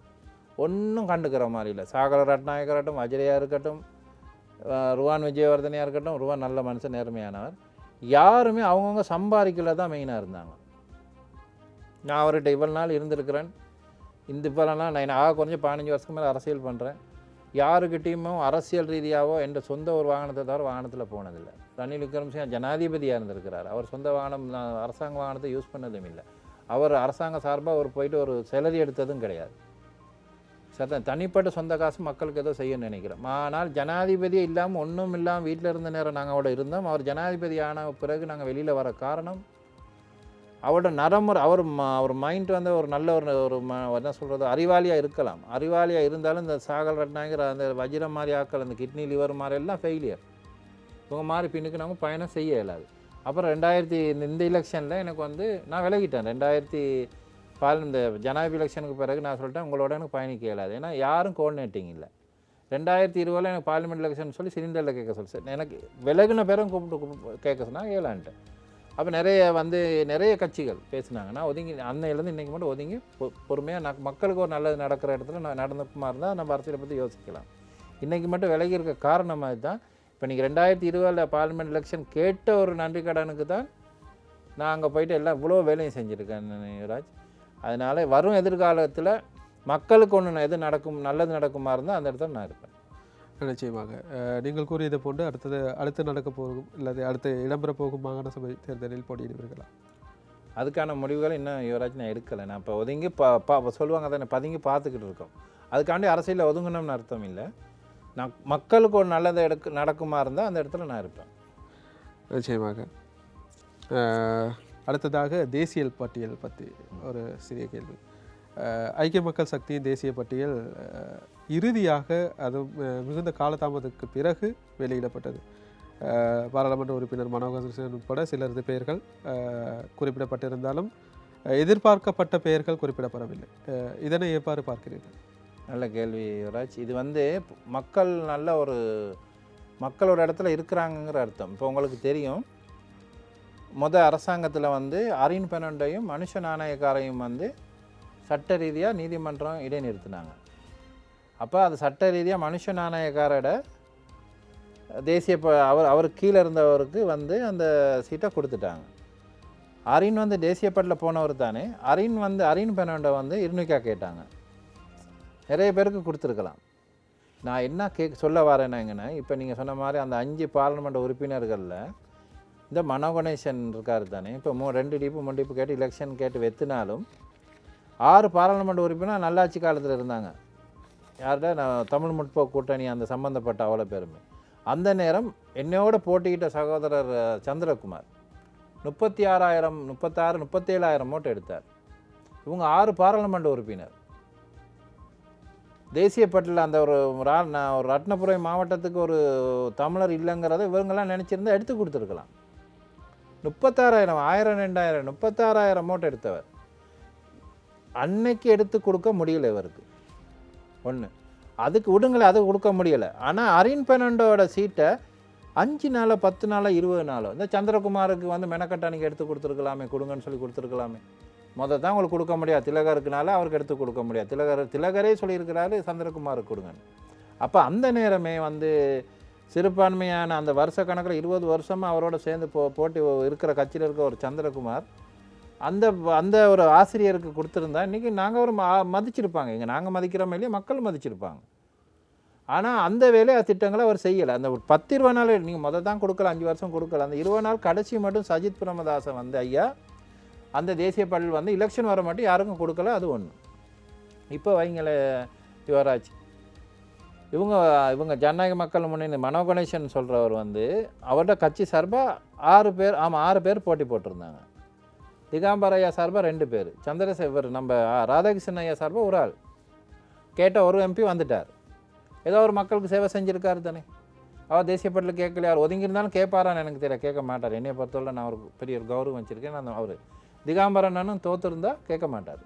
ஒன்றும் கண்டுக்கிற மாதிரி இல்லை. சாகர ரட்நாயக்கா இருக்கட்டும், அஜயா இருக்கட்டும், ருவான் விஜயவர்தனையாக இருக்கட்டும், ருவான் நல்ல மனுஷன், நேர்மையானவர். யாருமே அவங்கவுங்க சம்பாதிக்கல தான் மெயினாக இருந்தாங்க. நான் அவர்கிட்ட இவ்வளோ நாள் இருந்திருக்கிறேன், இவ்வளோ நாள் நான் குறைஞ்ச 15 வருஷத்துக்கு மேலே அரசியல் பண்ணுறேன். யாருக்கிட்டையுமோ அரசியல் ரீதியாகவோ என்ற சொந்த ஒரு வாகனத்தை தவிர வாகனத்தில் போனதில்லை. ரணில் விக்ரமசிங்க ஜனாதிபதியாக இருந்திருக்கிறார், அவர் சொந்த வாகனம் அரசாங்க வாகனத்தை யூஸ் பண்ணதும் இல்லை. அவர் அரசாங்க சார்பாக அவர் போயிட்டு ஒரு சேலரி எடுத்ததும் கிடையாது. சரி, தனிப்பட்ட சொந்த காசு மக்களுக்கு ஏதோ செய்யணும்னு நினைக்கிறோம். ஆனால் ஜனாதிபதியே இல்லாமல் ஒன்றும் இல்லாமல் வீட்டில் இருந்த நேரம் நாங்கள் அவரோட இருந்தோம். அவர் ஜனாதிபதி ஆன பிறகு நாங்கள் வெளியில் வர காரணம் அவரோட நரமுறை, அவர் மைண்ட் வந்து ஒரு நல்ல ஒரு என்ன சொல்கிறது, அறிவாளியாக இருக்கலாம். அறிவாளியாக இருந்தாலும் இந்த சாகல் ரட்நாயகர் அந்த வஜிரம் மாதிரி ஆக்கள், அந்த கிட்னி லிவர் மாதிரி எல்லாம் ஃபெயிலியர். இவங்க மாதிரி பின்னுக்கு நாங்கள் பயணம் செய்ய இயலாது. அப்புறம் இந்த எலெக்ஷனில் எனக்கு வந்து நான் விலகிட்டேன். இந்த ஜனாதிபதி எலெக்ஷனுக்கு பிறகு நான் சொல்லிட்டேன் உங்களோட எனக்கு பயணிக்க இயலாது. ஏன்னா யாரும் கோஆர்டினேட்டிங் இல்லை. 2020 எனக்கு பார்லிமெண்ட் எலெக்ஷன் சொல்லி சிலிண்டரில் கேட்க சொல்லி சார் எனக்கு விலகுன பேரும் கூப்பிட்டு கேட்க சொன்னாங்க ஏலான்ட்டு. அப்போ நிறைய கட்சிகள் பேசினாங்க. நான் ஒதுங்கி அன்னையிலேருந்து இன்றைக்கி மட்டும் ஒதுங்கி பொறுமையாக மக்களுக்கு ஒரு நல்லது நடக்கிற இடத்துல நடந்துக்குமா இருந்தால் நம்ம அரசியலை பற்றி யோசிக்கலாம். இன்றைக்கி மட்டும் விலகி இருக்க காரணம் அதுதான். இப்போ நீங்கள் 2020 பார்லிமெண்ட் எலெக்ஷன் கேட்ட ஒரு நன்றி கடனுக்கு தான் நான் அங்கே போயிட்டு எல்லாம் இவ்வளோ வேலையும் செஞ்சுருக்கேன் யுவராஜ். அதனால் வரும் எதிர்காலத்தில் மக்களுக்கு ஒன்று எது நல்லது நடக்குமா இருந்தால் அந்த இடத்துல நான் இருப்பேன். நிச்சயமாக நீங்கள் கூறியதை போன்று அடுத்து நடக்க போகும் அல்லது அடுத்து இடம்பெற போகும் மாகாண சபை தேர்தலில் போட்டியிடுவீர்களா? அதுக்கான முடிவுகளை இன்னும் யுவராஜ் நான் எடுக்கலை. நான் இப்போ ஒதுங்கி சொல்லுவாங்க தானே பதுங்கி பார்த்துக்கிட்டு இருக்கோம். அதுக்காண்டி அரசியலில் ஒதுங்கணும்னு அர்த்தம் இல்லை. நான் மக்களுக்கு ஒரு நல்லதை நடக்குமா இருந்தால் அந்த இடத்துல நான் இருப்பேன். நிச்சயமாக. அடுத்ததாக தேசிய பட்டியல் பற்றி ஒரு சிறிய கேள்வி. ஐக்கிய மக்கள் சக்தியின் தேசிய பட்டியல் இறுதியாக அது மிகுந்த காலதாமதத்துக்கு பிறகு வெளியிடப்பட்டது. பாராளுமன்ற உறுப்பினர் மனோகரன் உட்பட சிலரது பெயர்கள் குறிப்பிடப்பட்டிருந்தாலும் எதிர்பார்க்கப்பட்ட பெயர்கள் குறிப்பிடப்படவில்லை. இதனை எவ்வாறு பார்க்கிறீர்கள்? நல்ல கேள்வி யுவராஜ். இது மக்கள் ஒரு இடத்துல இருக்கிறாங்கங்கிற அர்த்தம். இப்போ உங்களுக்கு தெரியும், அரசாங்கத்தில் அரின் பெனண்டையும் மனுஷ நாணயக்காரையும் சட்ட ரீதியாக நீதிமன்றம் இடைநிறுத்தினாங்க. அப்போ அது சட்ட ரீதியாக மனுஷ நாணயக்காரோட தேசிய அவருக்கு கீழே இருந்தவருக்கு அந்த சீட்டை கொடுத்துட்டாங்க. அரின் தேசிய பட்டியலில் போனவர் தானே. அரின் பெனண்டை இருநூக்கா கேட்டாங்க. நிறைய பேருக்கு கொடுத்துருக்கலாம். நான் என்ன சொல்ல வரேன்னாங்கன்னா, இப்போ நீங்கள் சொன்ன மாதிரி அந்த 5 பார்லிமெண்ட் உறுப்பினர்களில் இந்த மனோகணேசன் இருக்கார் தானே. இப்போ 2 டிப்பு 3 டிப்பு கேட்டு எலெக்ஷன் கேட்டு வெத்தினாலும் 6 பாராளுமன்ற உறுப்பினர் நல்லாட்சி காலத்தில் இருந்தாங்க. யார்கிட்ட நான் தமிழ் முற்போக்கு கூட்டணி அந்த சம்மந்தப்பட்ட அவ்வளோ பேருமே. அந்த நேரம் என்னோட போட்டிக்கிட்ட சகோதரர் சந்திரகுமார் 37,000 ஓட்டு எடுத்தார். இவங்க 6 பாராளுமன்ற உறுப்பினர். தேசிய பட்டியலில் அந்த ஒரு ரத்னபுரம் மாவட்டத்துக்கு ஒரு தமிழர் இல்லைங்கிறத இவங்கெல்லாம் நினச்சிருந்தா எடுத்து கொடுத்துருக்கலாம். 36,000 1000 2000 36,000 ஓட்டு எடுத்தவர் அன்னைக்கு எடுத்து கொடுக்க முடியல இவருக்கு. ஒன்று அதுக்கு விடுங்களே, அது கொடுக்க முடியலை. ஆனால் அரின் பெனண்டோட சீட்டை 5 நாளோ 10 நாளோ 20 நாளோ இந்த சந்திரகுமாருக்கு மெனக்கட்டானிக்கு எடுத்து கொடுத்துருக்கலாமே, கொடுங்கன்னு சொல்லி கொடுத்துருக்கலாமே. தான் உங்களுக்கு கொடுக்க முடியாது, திலகருக்குனால அவருக்கு எடுத்து கொடுக்க முடியாது. திலகரே சொல்லியிருக்கிறாரு சந்திரகுமாருக்கு கொடுங்கன்னு. அப்போ அந்த நேரமே சிறுபான்மையான அந்த வருஷ கணக்கில் 20 வருஷமாக அவரோட சேர்ந்து போட்டி இருக்கிற கட்சியில் இருக்க ஒரு சந்திரகுமார் அந்த ஒரு ஆசிரியருக்கு கொடுத்துருந்தா இன்றைக்கி நாங்கள் ஒரு மதிச்சிருப்பாங்க. நாங்கள் மதிக்கிறோம் இல்லையா, மக்கள் மதிச்சிருப்பாங்க. ஆனால் அந்த வேலையை திட்டங்களை அவர் செய்யலை. அந்த ஒரு 10-20 நாள் நீங்கள் தான் கொடுக்கல, 5 வருஷம் கொடுக்கல. அந்த 20 நாள் கடைசி மட்டும் சஜித் பிரேமதாசன் ஐயா அந்த தேசிய பள்ளியில் எலெக்ஷன் வர மட்டும் யாருக்கும் கொடுக்கல. அது ஒன்று. இப்போ வைங்களே யுவராஜ், இவங்க ஜனநாயக மக்கள் முன்னணி மனோகணேசன் சொல்கிறவர் அவரோட கட்சி சார்பாக 6 பேர் போட்டி போட்டிருந்தாங்க. திகாம்பர் ஐயா சார்பாக 2 பேர், சந்திரசேகர் நம்ம ராதாகிருஷ்ணன் ஐயா சார்பாக ஒரு ஆள். கேட்ட ஒரு எம்பி வந்துட்டார். ஏதோ ஒரு மக்களுக்கு சேவை செஞ்சுருக்காரு தானே. அவர் தேசிய பட்டியலில் கேட்கல, அவர் ஒதுங்கியிருந்தாலும் கேட்பாரான்னு எனக்கு தெரியல, கேட்க மாட்டார். என்னையை பொறுத்தவரை நான் ஒரு பெரிய ஒரு கௌரவம் வச்சுருக்கேன். நான் அவர் திகாம்பரனும் தோற்றுருந்தா கேட்க மாட்டார்.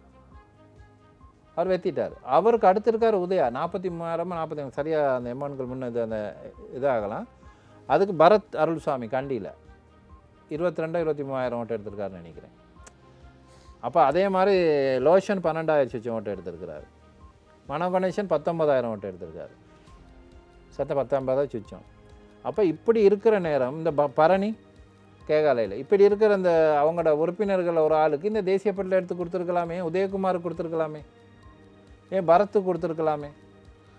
அவர் வெத்திட்டார். அவருக்கு அடுத்து இருக்கார் உதயா 43,000 45 சரியாக அந்த எம்மான்கள் முன்னே அந்த இதாகலாம். அதுக்கு பரத் அருள்சாமி கண்டியில் 22,000-23,000 ஓட்டு எடுத்திருக்காருன்னு நினைக்கிறேன். அப்போ அதே மாதிரி லோஷன் 12,000 ஓட்டு எடுத்திருக்கிறாரு. மனோகணேசன் 19,000 ஓட்டு எடுத்திருக்காரு. 19,000 சுச்சம். அப்போ இப்படி இருக்கிற நேரம் இந்த பரணி கேகாலையில் இப்படி இருக்கிற இந்த அவங்களோட உறுப்பினர்கள் ஒரு ஆளுக்கு இந்த தேசிய பட்டியலில் எடுத்து கொடுத்துருக்கலாமே, உதயகுமாருக்கு கொடுத்துருக்கலாமே, ஏன் பரத்துக்கு கொடுத்துருக்கலாமே,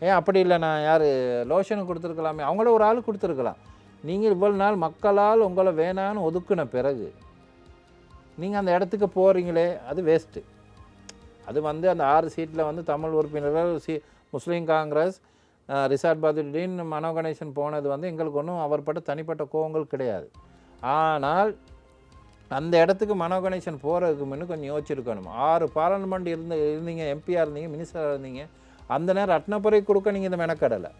ஏன் அப்படி இல்லை நான் யார் லோஷனுக்கு கொடுத்துருக்கலாமே, அவங்கள ஒரு ஆள் கொடுத்துருக்கலாம். நீங்கள் இவ்வளோ நாள் மக்களால் உங்களை வேணான்னு ஒதுக்குன பிறகு நீங்கள் அந்த இடத்துக்கு போகிறீங்களே, அது வேஸ்ட்டு. அது அந்த 6 சீட்டில் தமிழ் உறுப்பினர்கள் முஸ்லீம் காங்கிரஸ் ரிஷாட் பதுலுதீன் மனோகணேசன் போனது எங்களுக்கு ஒன்றும் அவர்பட்ட தனிப்பட்ட கோவங்கள் கிடையாது. ஆனால் அந்த இடத்துக்கு மனோகணேசன் போகிறதுக்கு முன்னு கொஞ்சம் யோசிச்சிருக்கணும். 6 பார்லிமெண்ட் இருந்தீங்க, எம்பியாக இருந்தீங்க, மினிஸ்டராக இருந்தீங்க. அந்த நேரம் ரத்னபுரை கொடுக்க நீங்கள் இந்த மெனக்கடலை.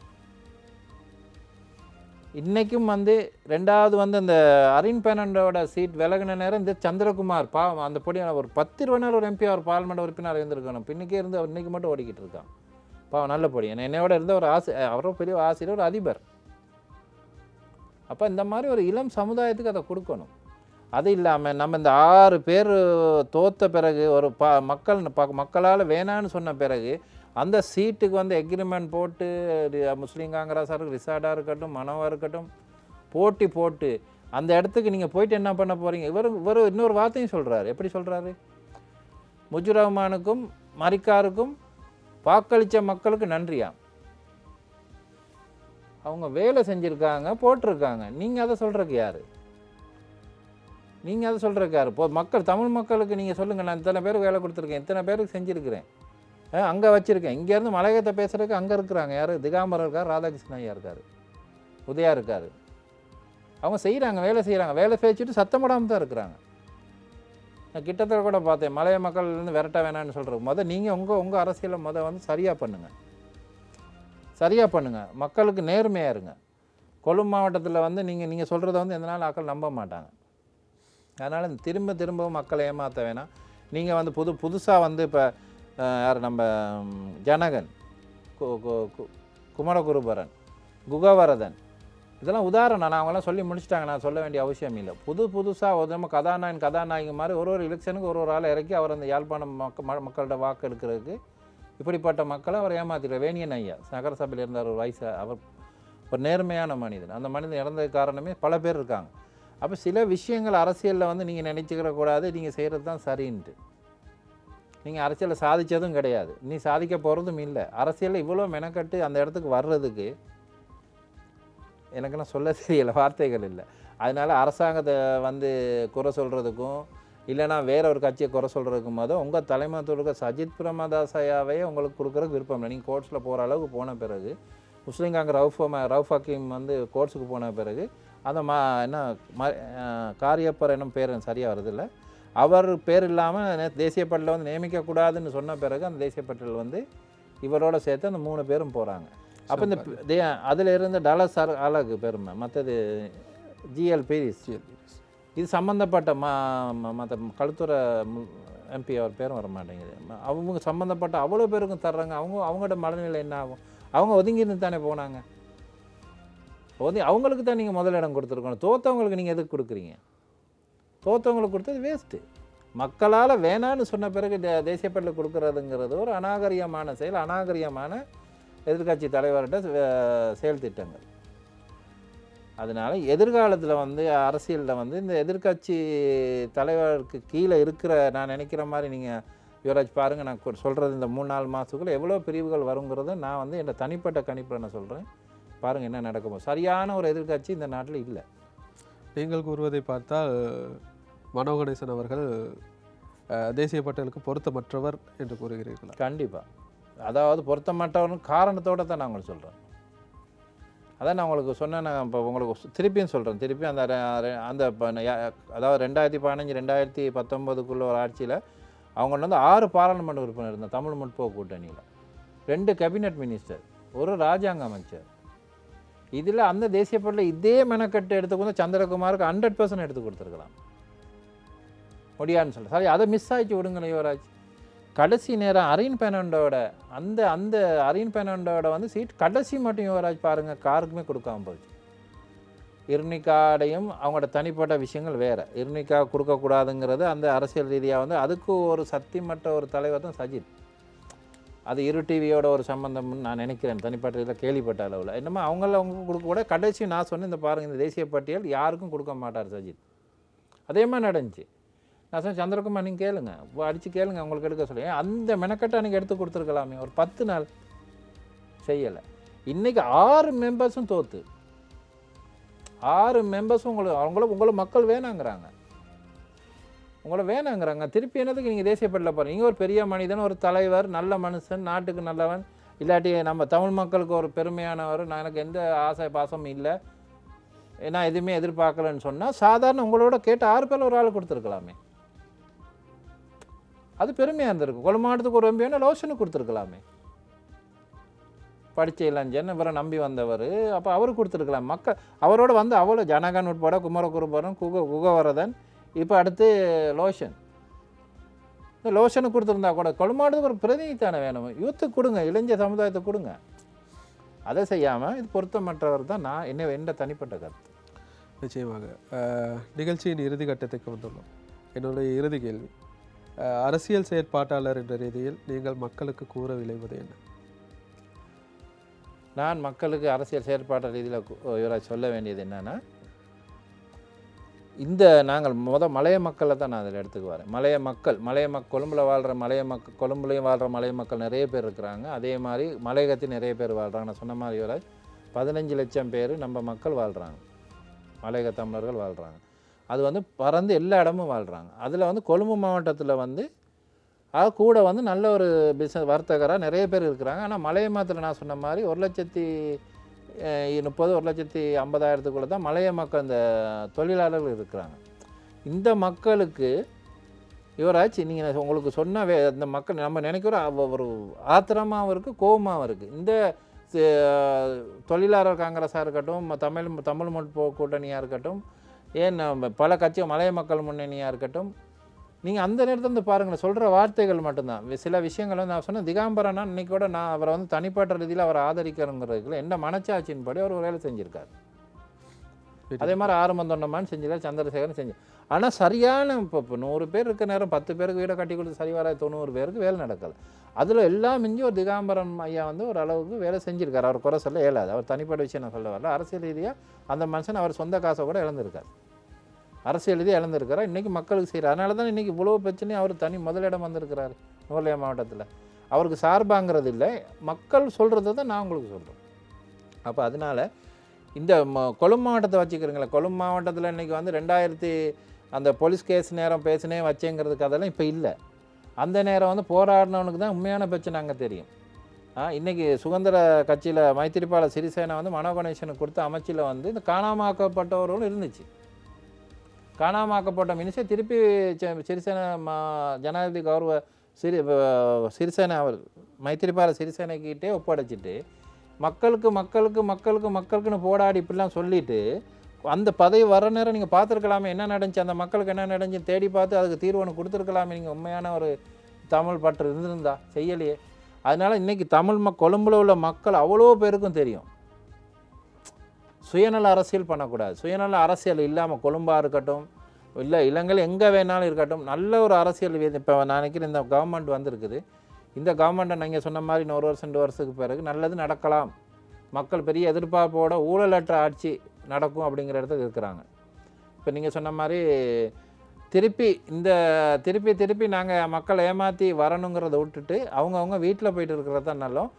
இன்றைக்கும் வந்து ரெண்டாவது வந்து அந்த அரின் பேனண்டோட சீட் விலகின நேரம் இந்த சந்திரகுமார் அந்த பொடி ஒரு 10-20 நாள் ஒரு எம்பி அவர் பார்லிமெண்ட் உறுப்பினர் இருந்திருக்கணும். பின்னுக்கே இருந்து அவர் இன்றைக்கி மட்டும் ஓடிக்கிட்டு இருக்கான். நல்ல பொடி. என்னையோட இருந்த ஒரு அவரும் பெரிய ஆசிரியர், ஒரு அதிபர். அப்போ இந்த மாதிரி ஒரு இளம் சமுதாயத்துக்கு அதை கொடுக்கணும். அது இல்லாமல் நம்ம இந்த 6 பேர் தோற்ற பிறகு ஒரு மக்களால் வேணான்னு சொன்ன பிறகு அந்த சீட்டுக்கு வந்து எக்ரிமெண்ட் போட்டு முஸ்லீம் காங்கிரஸாக இருக்கட்டும், ரிசார்டாக இருக்கட்டும், மனவாக இருக்கட்டும், போட்டு அந்த இடத்துக்கு நீங்கள் போயிட்டு என்ன பண்ண போகிறீங்க? இவர் இன்னொரு வார்த்தையும் சொல்கிறாரு. எப்படி சொல்கிறாரு? முஜிபுர் ரஹ்மானுக்கும் மரிக்காருக்கும் வாக்களித்த மக்களுக்கு நன்றியா. அவங்க வேலை செஞ்சுருக்காங்க, போட்டிருக்காங்க. நீங்கள் அதை சொல்கிறக்கு யார்? நீங்கள் அதை சொல்கிறக்கு யார்? மக்கள், தமிழ் மக்களுக்கு நீங்கள் சொல்லுங்கள், நான் இத்தனை பேருக்கு வேலை கொடுத்துருக்கேன், இத்தனை பேருக்கு செஞ்சுருக்கிறேன், அங்கே வச்சுருக்கேன். இங்கேருந்து மலையகத்தை பேசுகிறதுக்கு அங்கே இருக்கிறாங்க. யார்? திகாம்பரம் இருக்கார், ராதாகிருஷ்ணன் ஐயா இருக்கார், உதயா இருக்கார். அவங்க செய்கிறாங்க, வேலை செய்கிறாங்க. வேலை பேச்சுட்டு சத்தம் போடாமல் தான் இருக்கிறாங்க. நான் கிட்டத்தட்ட கூட பார்த்தேன், மலைய மக்கள்லேருந்து விரட்ட வேணான்னு சொல்கிறேன். நீங்கள் உங்கள் அரசியலை வந்து சரியாக பண்ணுங்கள். மக்களுக்கு நேர்மையாக இருங்க. கொழும்பு மாவட்டத்தில் வந்து நீங்கள் சொல்கிறத வந்து எந்த நாள் ஆக்கள் நம்ப மாட்டாங்க. அதனால் திரும்பவும் மக்களை ஏமாற்ற வேணாம். நீங்கள் வந்து புதுசாக வந்து இப்போ யார் நம்ம ஜனகன், குமரகுருபரன், குகவரதன், இதெல்லாம் உதாரணம். நான் அவங்களாம் சொல்லி முடிச்சிட்டாங்க, நான் சொல்ல வேண்டிய அவசியம் இல்லை. புதுசாக ஒரு நம்ம கதாநாயகன் மாதிரி ஒரு எலெக்ஷனுக்கு ஒரு ஆளை இறக்கி அவர் அந்த யாழ்ப்பாணம் மக்களோட வாக்கு எடுக்கிறதுக்கு இப்படிப்பட்ட மக்களை அவர் ஏமாற்றிடுவார். வேணியன் ஐயா நகரசபையில் இருந்தார் ஒரு வயசு. அவர் ஒரு நேர்மையான மனிதன். அந்த மனிதன் இறந்தது காரணமே பல பேர் இருக்காங்க. அப்போ சில விஷயங்கள் அரசியலில் வந்து நீங்கள் நினச்சிக்கிற கூடாது, நீங்கள் செய்கிறது தான் சரின்ட்டு. நீங்கள் அரசியலில் சாதித்ததும் கிடையாது, நீ சாதிக்க போகிறதும் இல்லை. அரசியலில் இவ்வளோ மெனக்கட்டு அந்த இடத்துக்கு வர்றதுக்கு எனக்குன்னா சொல்ல தெரியலை, வார்த்தைகள் இல்லை. அதனால் அரசாங்கத்தை வந்து குறை சொல்கிறதுக்கும் இல்லைனா வேற ஒரு கட்சியை குறை சொல்கிறதுக்கும் போது உங்கள் தலைமைத்துவ சஜித் பிரேமதாசையாவே உங்களுக்கு கொடுக்குறதுக்கு விருப்பம் இல்லை. நீங்கள் கோர்ட்ஸில் போகிற அளவுக்கு போன பிறகு, முஸ்லீம் காங்கிரஸ் ரவுஃப் ஹக்கீம் வந்து கோர்ட்ஸுக்கு போன பிறகு அந்த காரியப்பர் என்னும் பேர் சரியாக வருதில்லை, அவர் பேர் இல்லாமல் தேசிய பட்டியலில் வந்து நியமிக்கக்கூடாதுன்னு சொன்ன பிறகு அந்த தேசிய பட்டியல் வந்து இவரோட சேர்த்து அந்த 3 பேரும் போகிறாங்க. அப்போ இந்த அதில் இருந்த டலஸ் அழகு பெருமை, மற்றது ஜிஎல் பீரிஸ், இது சம்மந்தப்பட்ட மற்ற களுத்துறை எம்பி அவர் பேரும் வர மாட்டேங்குது. அவங்க சம்மந்தப்பட்ட அவ்வளோ பேருக்கும் தர்றாங்க. அவங்களோட மனநிலை என்ன ஆகும்? அவங்க ஒதுங்கிருந்து தானே போனாங்க. அவங்களுக்கு தான் நீங்கள் முதலிடம் கொடுத்துருக்கணும். தோற்றவங்களுக்கு நீங்கள் எதுக்கு கொடுக்குறீங்க? தோற்றவங்களுக்கு கொடுத்தது வேஸ்ட்டு. மக்களால் வேணான்னு சொன்ன பிறகு தேசிய பட்டியலில் கொடுக்குறதுங்கிறது ஒரு அநாகரிகமான செயல், அநாகரிகமான எதிர்கட்சி தலைவர்கிட்ட செயல் திட்டங்கள். அதனால் எதிர்காலத்தில் வந்து அரசியலில் வந்து இந்த எதிர்கட்சி தலைவருக்கு கீழே இருக்கிற, நான் நினைக்கிற மாதிரி நீங்கள் யுவராஜ் பாருங்கள், நான் சொல்கிறது இந்த 3-4 மாதத்துக்குள்ளே எவ்வளோ பிரிவுகள் வருங்கிறத நான் வந்து என்னோட தனிப்பட்ட கணிப்பில் நான் சொல்கிறேன். பாருங்கள் என்ன நடக்குமோ. சரியான ஒரு எதிர்கட்சி இந்த நாட்டில் இல்லை. நீங்கள் கூறுவதை பார்த்தால் மனோ கணேசன் அவர்கள் தேசிய பட்டியலுக்கு பொருத்தமற்றவர் என்று கூறுகிறீர்களா? கண்டிப்பாக. அதாவது பொருத்தமற்றவர்னு காரணத்தோடு தான் நான் உங்களுக்கு சொல்கிறேன். அதான் நான் உங்களுக்கு சொன்னேன். நான் இப்போ உங்களுக்கு திருப்பியும் சொல்கிறேன். திருப்பியும் அந்த அதாவது 2015-2019 ஒரு ஆட்சியில் அவங்க வந்து 6 பாராளுமன்ற உறுப்பினர் இருந்தார் தமிழ் முற்போக்கு கூட்டணியில், 2 கேபினட் மினிஸ்டர், ஒரு ராஜாங்க அமைச்சர். இதில் அந்த தேசிய பட்டியலில் இதே மெனக்கட்டு எடுத்துக்கொண்டு சந்திரகுமாருக்கு 100% எடுத்து கொடுத்துருக்கலாம் முடியாதுன்னு சொல்கிறேன். சரி, அதை மிஸ் ஆகிச்சு விடுங்களேன் யுவராஜ். கடைசி நேரம் அரின் பெர்னாண்டோட அந்த அரின் பெர்னாண்டோட வந்து சீட் கடைசி மட்டும் யுவராஜ் பாருங்கள் காருக்குமே கொடுக்காம போச்சு. இர்னிகாடையும் அவங்களோட தனிப்பட்ட விஷயங்கள் வேறு. இர்னிகா கொடுக்கக்கூடாதுங்கிறது அந்த அரசியல் ரீதியாக வந்து அதுக்கு ஒரு சக்திமற்ற ஒரு தலைவர் தான் சஜித். அது இரு டிவியோட ஒரு சம்பந்தம்னு நான் நினைக்கிறேன், தனிப்பட்ட இதில் கேள்விப்பட்ட அளவில். என்னமோ அவங்க கொடுக்க கூட கடைசி நான் சொன்னேன், இந்த பாருங்கள் இந்த தேசிய பட்டியல் யாருக்கும் கொடுக்க மாட்டார் சஜித். அதே மாதிரி நடந்துச்சு. நான் சொன்னேன் சந்திரகுமார் நீங்கள் கேளுங்க, அடித்து கேளுங்க, அவங்களுக்கு எடுக்க சொல்லி அந்த மெனக்கட்டை அன்றைக்கி எடுத்து கொடுத்துருக்கலாமே. ஒரு 10 நாள் செய்யலை. இன்றைக்கி 6 மெம்பர்ஸும் தோற்று, 6 மெம்பர்ஸும் உங்களை மக்கள் வேணாங்கிறாங்க, திருப்பி என்னதுக்கு நீங்கள் தேசிய பட்டியலில் பாருங்கள். நீங்கள் ஒரு பெரிய மனிதன், ஒரு தலைவர், நல்ல மனுஷன், நாட்டுக்கு நல்லவன், இல்லாட்டி நம்ம தமிழ் மக்களுக்கு ஒரு பெருமையானவர், நான் எனக்கு எந்த ஆசை பாசமும் இல்லை, நான் எதுவுமே எதிர்பார்க்கலன்னு சொன்னால் சாதாரண உங்களோட கேட்டு 6 பேர் ஒரு ஆள் கொடுத்துருக்கலாமே. அது பெருமையாக இருந்திருக்கு. கொலை மாவட்டத்துக்கு ஒரு எம்பியான லோஷனுக்கு கொடுத்துருக்கலாமே. படித்த இளைஞன் இவரை நம்பி வந்தவர். அப்போ அவருக்கு கொடுத்துருக்கலாம். மக்கள் அவரோட வந்து அவ்வளோ ஜனகன் உட்பட குமரகுருபரன் குகவரதன் இப்போ அடுத்து லோஷன். இந்த லோஷனுக்கு கொடுத்துருந்தா கூட கொழுமாடு ஒரு பிரதிநிதித்தானே வேணும். யூத்துக்கு கொடுங்க, இளைஞர் சமுதாயத்துக்கு கொடுங்க. அதை செய்யாமல் இது பொருத்தமற்றவர் தான் நான் என்ன தனிப்பட்ட கருத்து. நிச்சயமாக நிகழ்ச்சியின் இறுதி கட்டத்துக்கு வந்துள்ளோம். என்னுடைய இறுதி கேள்வி, அரசியல் செயற்பாட்டாளர் என்ற ரீதியில் நீங்கள் மக்களுக்கு கூற விளைவது என்ன? நான் மக்களுக்கு அரசியல் செயற்பாட்டாளர் ரீதியில் இவரை சொல்ல வேண்டியது என்னென்னா, இந்த நாங்கள் மலைய மக்களை தான் நான் அதில் எடுத்துக்கு வரேன். மலைய கொழும்புல வாழ்கிற கொழும்புலையும் வாழ்கிற மலைய மக்கள் நிறைய பேர் இருக்கிறாங்க. அதே மாதிரி மலையகத்தில் நிறைய பேர் வாழ்கிறாங்க. நான் சொன்ன மாதிரி இவரை 15 லட்சம் பேர் நம்ம மக்கள் வாழ்கிறாங்க, மலையக தமிழர்கள் வாழ்கிறாங்க. அது வந்து பறந்து எல்லா இடமும் வாழ்கிறாங்க. அதில் வந்து கொழும்பு மாவட்டத்தில் வந்து அது கூட வந்து நல்ல ஒரு பிஸ்னஸ் வர்த்தகராக நிறைய பேர் இருக்கிறாங்க. ஆனால் மலைய மாவட்டத்தில் நான் சொன்ன மாதிரி 1,30,000 1,50,000 தான் மலைய மக்கள் இந்த தொழிலாளர்கள் இருக்கிறாங்க. இந்த மக்களுக்கு இவராச்சு நீங்கள் உங்களுக்கு சொன்ன இந்த மக்கள் நம்ம நினைக்கிற ஒரு ஆத்திரமாகவும் இருக்குது, கோபமாகவும் இருக்குது. இந்த தொழிலாளர் காங்கிரஸாக இருக்கட்டும், தமிழ் கூட்டணியாக இருக்கட்டும், ஏன் பல கட்சி மலைய மக்கள் முன்னணியாக இருக்கட்டும், நீங்கள் அந்த நேரத்தில் வந்து பாருங்கள், சொல்கிற வார்த்தைகள் மட்டும்தான். சில விஷயங்கள் வந்து நான் சொன்னேன். திகாம்பரனா இன்னைக்கு கூட நான் அவரை வந்து தனிப்பட்ட ரீதியில் அவரை ஆதரிக்கிறோங்கிறதுக்குள்ள என்ன மனச்சாட்சியின்படி அவர் வேலை செஞ்சுருக்கார். அதே மாதிரி ஆரம்பந்தொண்டமான்னு செஞ்சிருக்கார், சந்திரசேகரன் செஞ்சு. ஆனால் சரியான இப்போ 100 பேர் இருக்க நேரம் 10 பேருக்கு வீடை கட்டி கொடுத்து சரி வர 90 பேருக்கு வேலை நடக்கலை. அதில் எல்லாம் மிஞ்சி ஒரு திகாம்பரம் ஐயா வந்து ஒரு அளவுக்கு வேலை செஞ்சுருக்கார். அவர் குறை சொல்ல இயலாது. அவர் தனிப்பட்ட விஷயம் நான் சொல்ல வரல. அரசியல் ரீதியாக அந்த மனுஷன் அவர் சொந்த காசை கூட இழந்திருக்கார், அரசியல் ரீதியாக இழந்திருக்கிறார். இன்றைக்கி மக்களுக்கு செய்கிறார். அதனால தான் இன்றைக்கி இவ்வளோ பிரச்சனையும் அவர் முதலிடம் வந்திருக்கிறார் நுவரெலியா மாவட்டத்தில். அவருக்கு சார்பாங்கிறது இல்லை, மக்கள் சொல்கிறது தான் நான் உங்களுக்கு சொல்கிறேன். அப்போ அதனால் இந்த கொழும்பு மாவட்டத்தை வச்சுக்கிறீங்களா, கொழும்பு மாவட்டத்தில் இன்றைக்கி வந்து 2000 அந்த போலீஸ் கேஸ் நேரம் பேசினே வச்சேங்கிறதுக்கு அதெல்லாம் இப்போ இல்லை. அந்த நேரம் வந்து போராடினவனுக்கு தான் உண்மையான பிரச்சனை அங்கே தெரியும். இன்றைக்கி சுதந்திர கட்சியில் மைத்திரிபால சிறிசேனா வந்து மனோகணேசனுக்கு கொடுத்த அமைச்சில் வந்து இந்த காணாமாக்கப்பட்டவர்களும் இருந்துச்சு. காணாமாக்கப்பட்ட மினிஸ்டர் திருப்பி சிறிசேனா ஜனாதிபதி கௌரவ சிறிசேனா அவர் மைத்திரிபால சிறிசேனைக்கிட்டே ஒப்படைச்சிட்டு மக்களுக்குன்னு போராடி இப்படிலாம் சொல்லிவிட்டு அந்த பதவி வர நேரம் நீங்கள் பார்த்துருக்கலாமே என்ன நடந்துச்சு, அந்த மக்களுக்கு என்ன நடந்துச்சு தேடி பார்த்து அதுக்கு தீர்வு ஒன்று கொடுத்துருக்கலாமே. நீங்கள் உண்மையான ஒரு தமிழ் பற்று இருந்திருந்தா செய்யலையே. அதனால் இன்றைக்கி கொழும்புல உள்ள மக்கள் அவ்வளோ பேருக்கும் தெரியும், சுயநல அரசியல் பண்ணக்கூடாது. சுயநல அரசியல் இல்லாமல் கொழும்பாக இருக்கட்டும், இல்லை இலங்கையில் எங்கே வேணாலும் இருக்கட்டும், நல்ல ஒரு அரசியல். இப்போ நான் நினைக்கிறேன் இந்த கவர்மெண்ட் வந்திருக்குது. இந்த கவர்மெண்ட்டை நீங்கள் சொன்ன மாதிரி 1 வருஷம் 2 வருஷத்துக்கு பிறகு நல்லது நடக்கலாம், மக்கள் பெரிய எதிர்பார்ப்போட ஊழலற்ற ஆட்சி நடக்கும் அப்படிங்கிற இடத்துக்கு இருக்கிறாங்க. இப்போ நீங்கள் சொன்ன மாதிரி திருப்பி நாங்கள் மக்களை ஏமாற்றி வரணுங்கிறத விட்டுட்டு அவங்கவுங்க வீட்டில் போயிட்டு இருக்கிறது தான் நல்லோம்.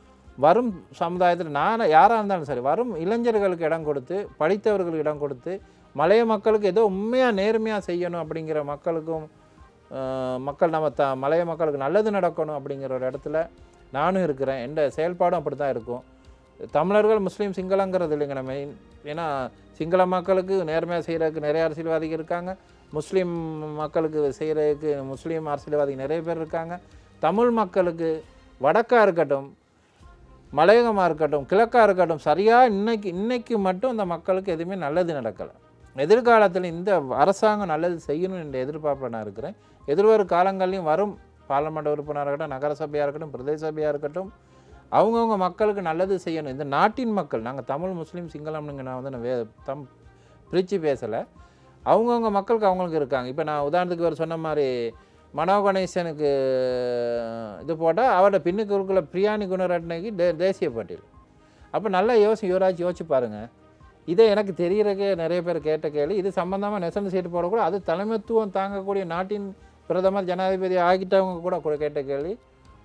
வரும் சமுதாயத்தில் யாராக இருந்தாலும் சரி, வரும் இளைஞர்களுக்கு இடம் கொடுத்து, படித்தவர்களுக்கு இடம் கொடுத்து, மலைய மக்களுக்கு ஏதோ உண்மையாக நேர்மையாக செய்யணும் அப்படிங்கிற மக்களுக்கும் நம்ம மலைய மக்களுக்கு நல்லது நடக்கணும் அப்படிங்கிற ஒரு இடத்துல நானும் இருக்கிறேன். எந்த செயல்பாடும் அப்படி தான் இருக்கும். தமிழர்கள் முஸ்லீம் சிங்களங்கிறது இல்லைங்க நம்ம. ஏன்னா சிங்கள மக்களுக்கு நேர்மையாக செய்கிறதுக்கு நிறைய அரசியல்வாதிகள் இருக்காங்க, முஸ்லீம் மக்களுக்கு செய்கிறதுக்கு முஸ்லீம் அரசியல்வாதிகள் நிறைய பேர் இருக்காங்க. தமிழ் மக்களுக்கு வடக்காக இருக்கட்டும், மலையகமாக இருக்கட்டும், கிழக்காக இருக்கட்டும், சரியாக இன்னைக்கு மட்டும் அந்த மக்களுக்கு எதுவுமே நல்லது நடக்கலை. எதிர்காலத்தில் இந்த அரசாங்கம் நல்லது செய்யணும் என்ற எதிர்பார்ப்பில் நான் இருக்கிறேன். எதிர்வரும் காலங்கள்லையும் வரும் பார்லமெண்ட் உறுப்பினராக இருக்கட்டும், நகர சபையாக இருக்கட்டும், பிரதேச சபையாக இருக்கட்டும், அவங்கவுங்க மக்களுக்கு நல்லது செய்யணும். இந்த நாட்டின் மக்கள், நாங்கள் தமிழ் முஸ்லீம் சிங்களம்னுங்க நான் வந்து பிரித்து பேசலை. அவங்கவுங்க மக்களுக்கு அவங்களுக்கு இருக்காங்க. இப்போ நான் உதாரணத்துக்கு ஒரு சொன்ன மாதிரி மனோகணேசனுக்கு இது போட்டால் அவரோட பின்னுக்கு இருக்கிற பிரியாணி குணரட்னைக்கு தேசிய பட்டியல். அப்போ நல்லா யோசிச்சு பாருங்கள். இதை எனக்கு தெரிகிறக்கே நிறைய பேர் கேட்ட கேள்வி. இது சம்பந்தமாக நெசன் சீட்டு போடக்கூட, அது தலைமைத்துவம் தாங்கக்கூடிய நாட்டின் பிரதமர் ஜனாதிபதி ஆகிட்டவங்க கூட கேட்ட கேள்வி.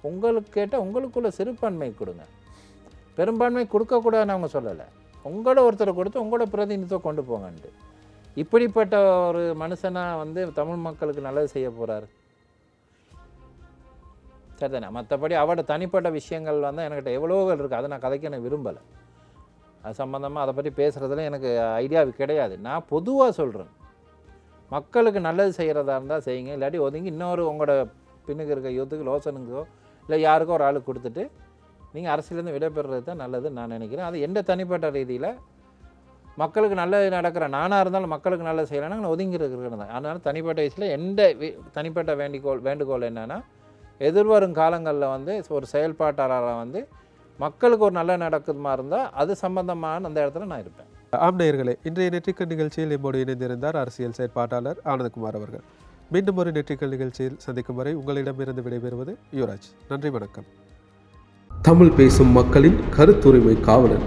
உங்களுக்கு கேட்டால் உங்களுக்குள்ள சிறுபான்மை கொடுங்க, பெரும்பான்மை கொடுக்கக்கூடாதுன்னு அவங்க சொல்லலை. உங்களோட ஒருத்தரை கொடுத்து உங்களோட பிரதிநிதித்துவம் கொண்டு போங்கன்ட்டு. இப்படிப்பட்ட ஒரு மனுஷனாக வந்து தமிழ் மக்களுக்கு நல்லது செய்ய போகிறாரு, சரிதானே? மற்றபடி அவரோட தனிப்பட்ட விஷயங்கள் வந்து என்கிட்ட எவ்வளோகள் இருக்குது, அதை நான் கதைக்க நான் விரும்பலை. அது சம்மந்தமாக அதை பற்றி பேசுகிறதுல எனக்கு ஐடியா கிடையாது. நான் பொதுவாக சொல்கிறேன், மக்களுக்கு நல்லது செய்கிறதா இருந்தால் செய்யுங்க, இல்லாட்டி ஒதுங்கி இன்னொரு உங்களோட பின்னுக்கு இருக்க யூத்துக்கு லோசனுக்கோ இல்லை யாருக்கோ ஒரு ஆளுக்கு கொடுத்துட்டு நீங்கள் அரசியலேருந்து விடைபெறுறது தான் நல்லதுன்னு நான் நினைக்கிறேன். அது எந்த தனிப்பட்ட ரீதியில் மக்களுக்கு நல்லது நடக்கிற நானாக இருந்தாலும் மக்களுக்கு நல்லது செய்யலைன்னா நான் ஒதுங்கி இருக்கிறது தான். அதனால் தனிப்பட்ட வயசில் எந்த தனிப்பட்ட வேண்டுகோள் என்னென்னா, எதிர்வரும் காலங்களில் வந்து ஒரு செயல்பாட்டாளராக வந்து மக்களுக்கு ஒரு நல்ல நடக்குதுமா இருந்தால் அது சம்பந்தமான அந்த இடத்துல நான் இருப்பேன். ஆம் நேயர்களே, இன்றைய நெற்றிக்கல் நிகழ்ச்சியில் நம்மோடு இணைந்திருந்தார் அரசியல் செயற்பாட்டாளர் ஆனந்தகுமார் அவர்கள். மீண்டும் ஒரு நெற்றிக்கல் நிகழ்ச்சியில் சந்திக்கும் வரை உங்களிடமிருந்து விடைபெறுவது யுவராஜ். நன்றி, வணக்கம். தமிழ் பேசும் மக்களின் கருத்துரிமை காவலன்,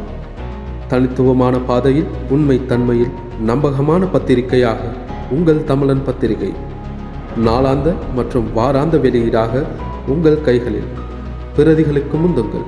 தனித்துவமான பாதையில் உண்மை தன்மையில் நம்பகமான பத்திரிகையாக உங்கள் தமிழன் பத்திரிகை. நாளாந்த மற்றும் வாராந்த வெளியீடாக உங்கள் கைகளில். பிரதிகளுக்கு முந்துங்கள்.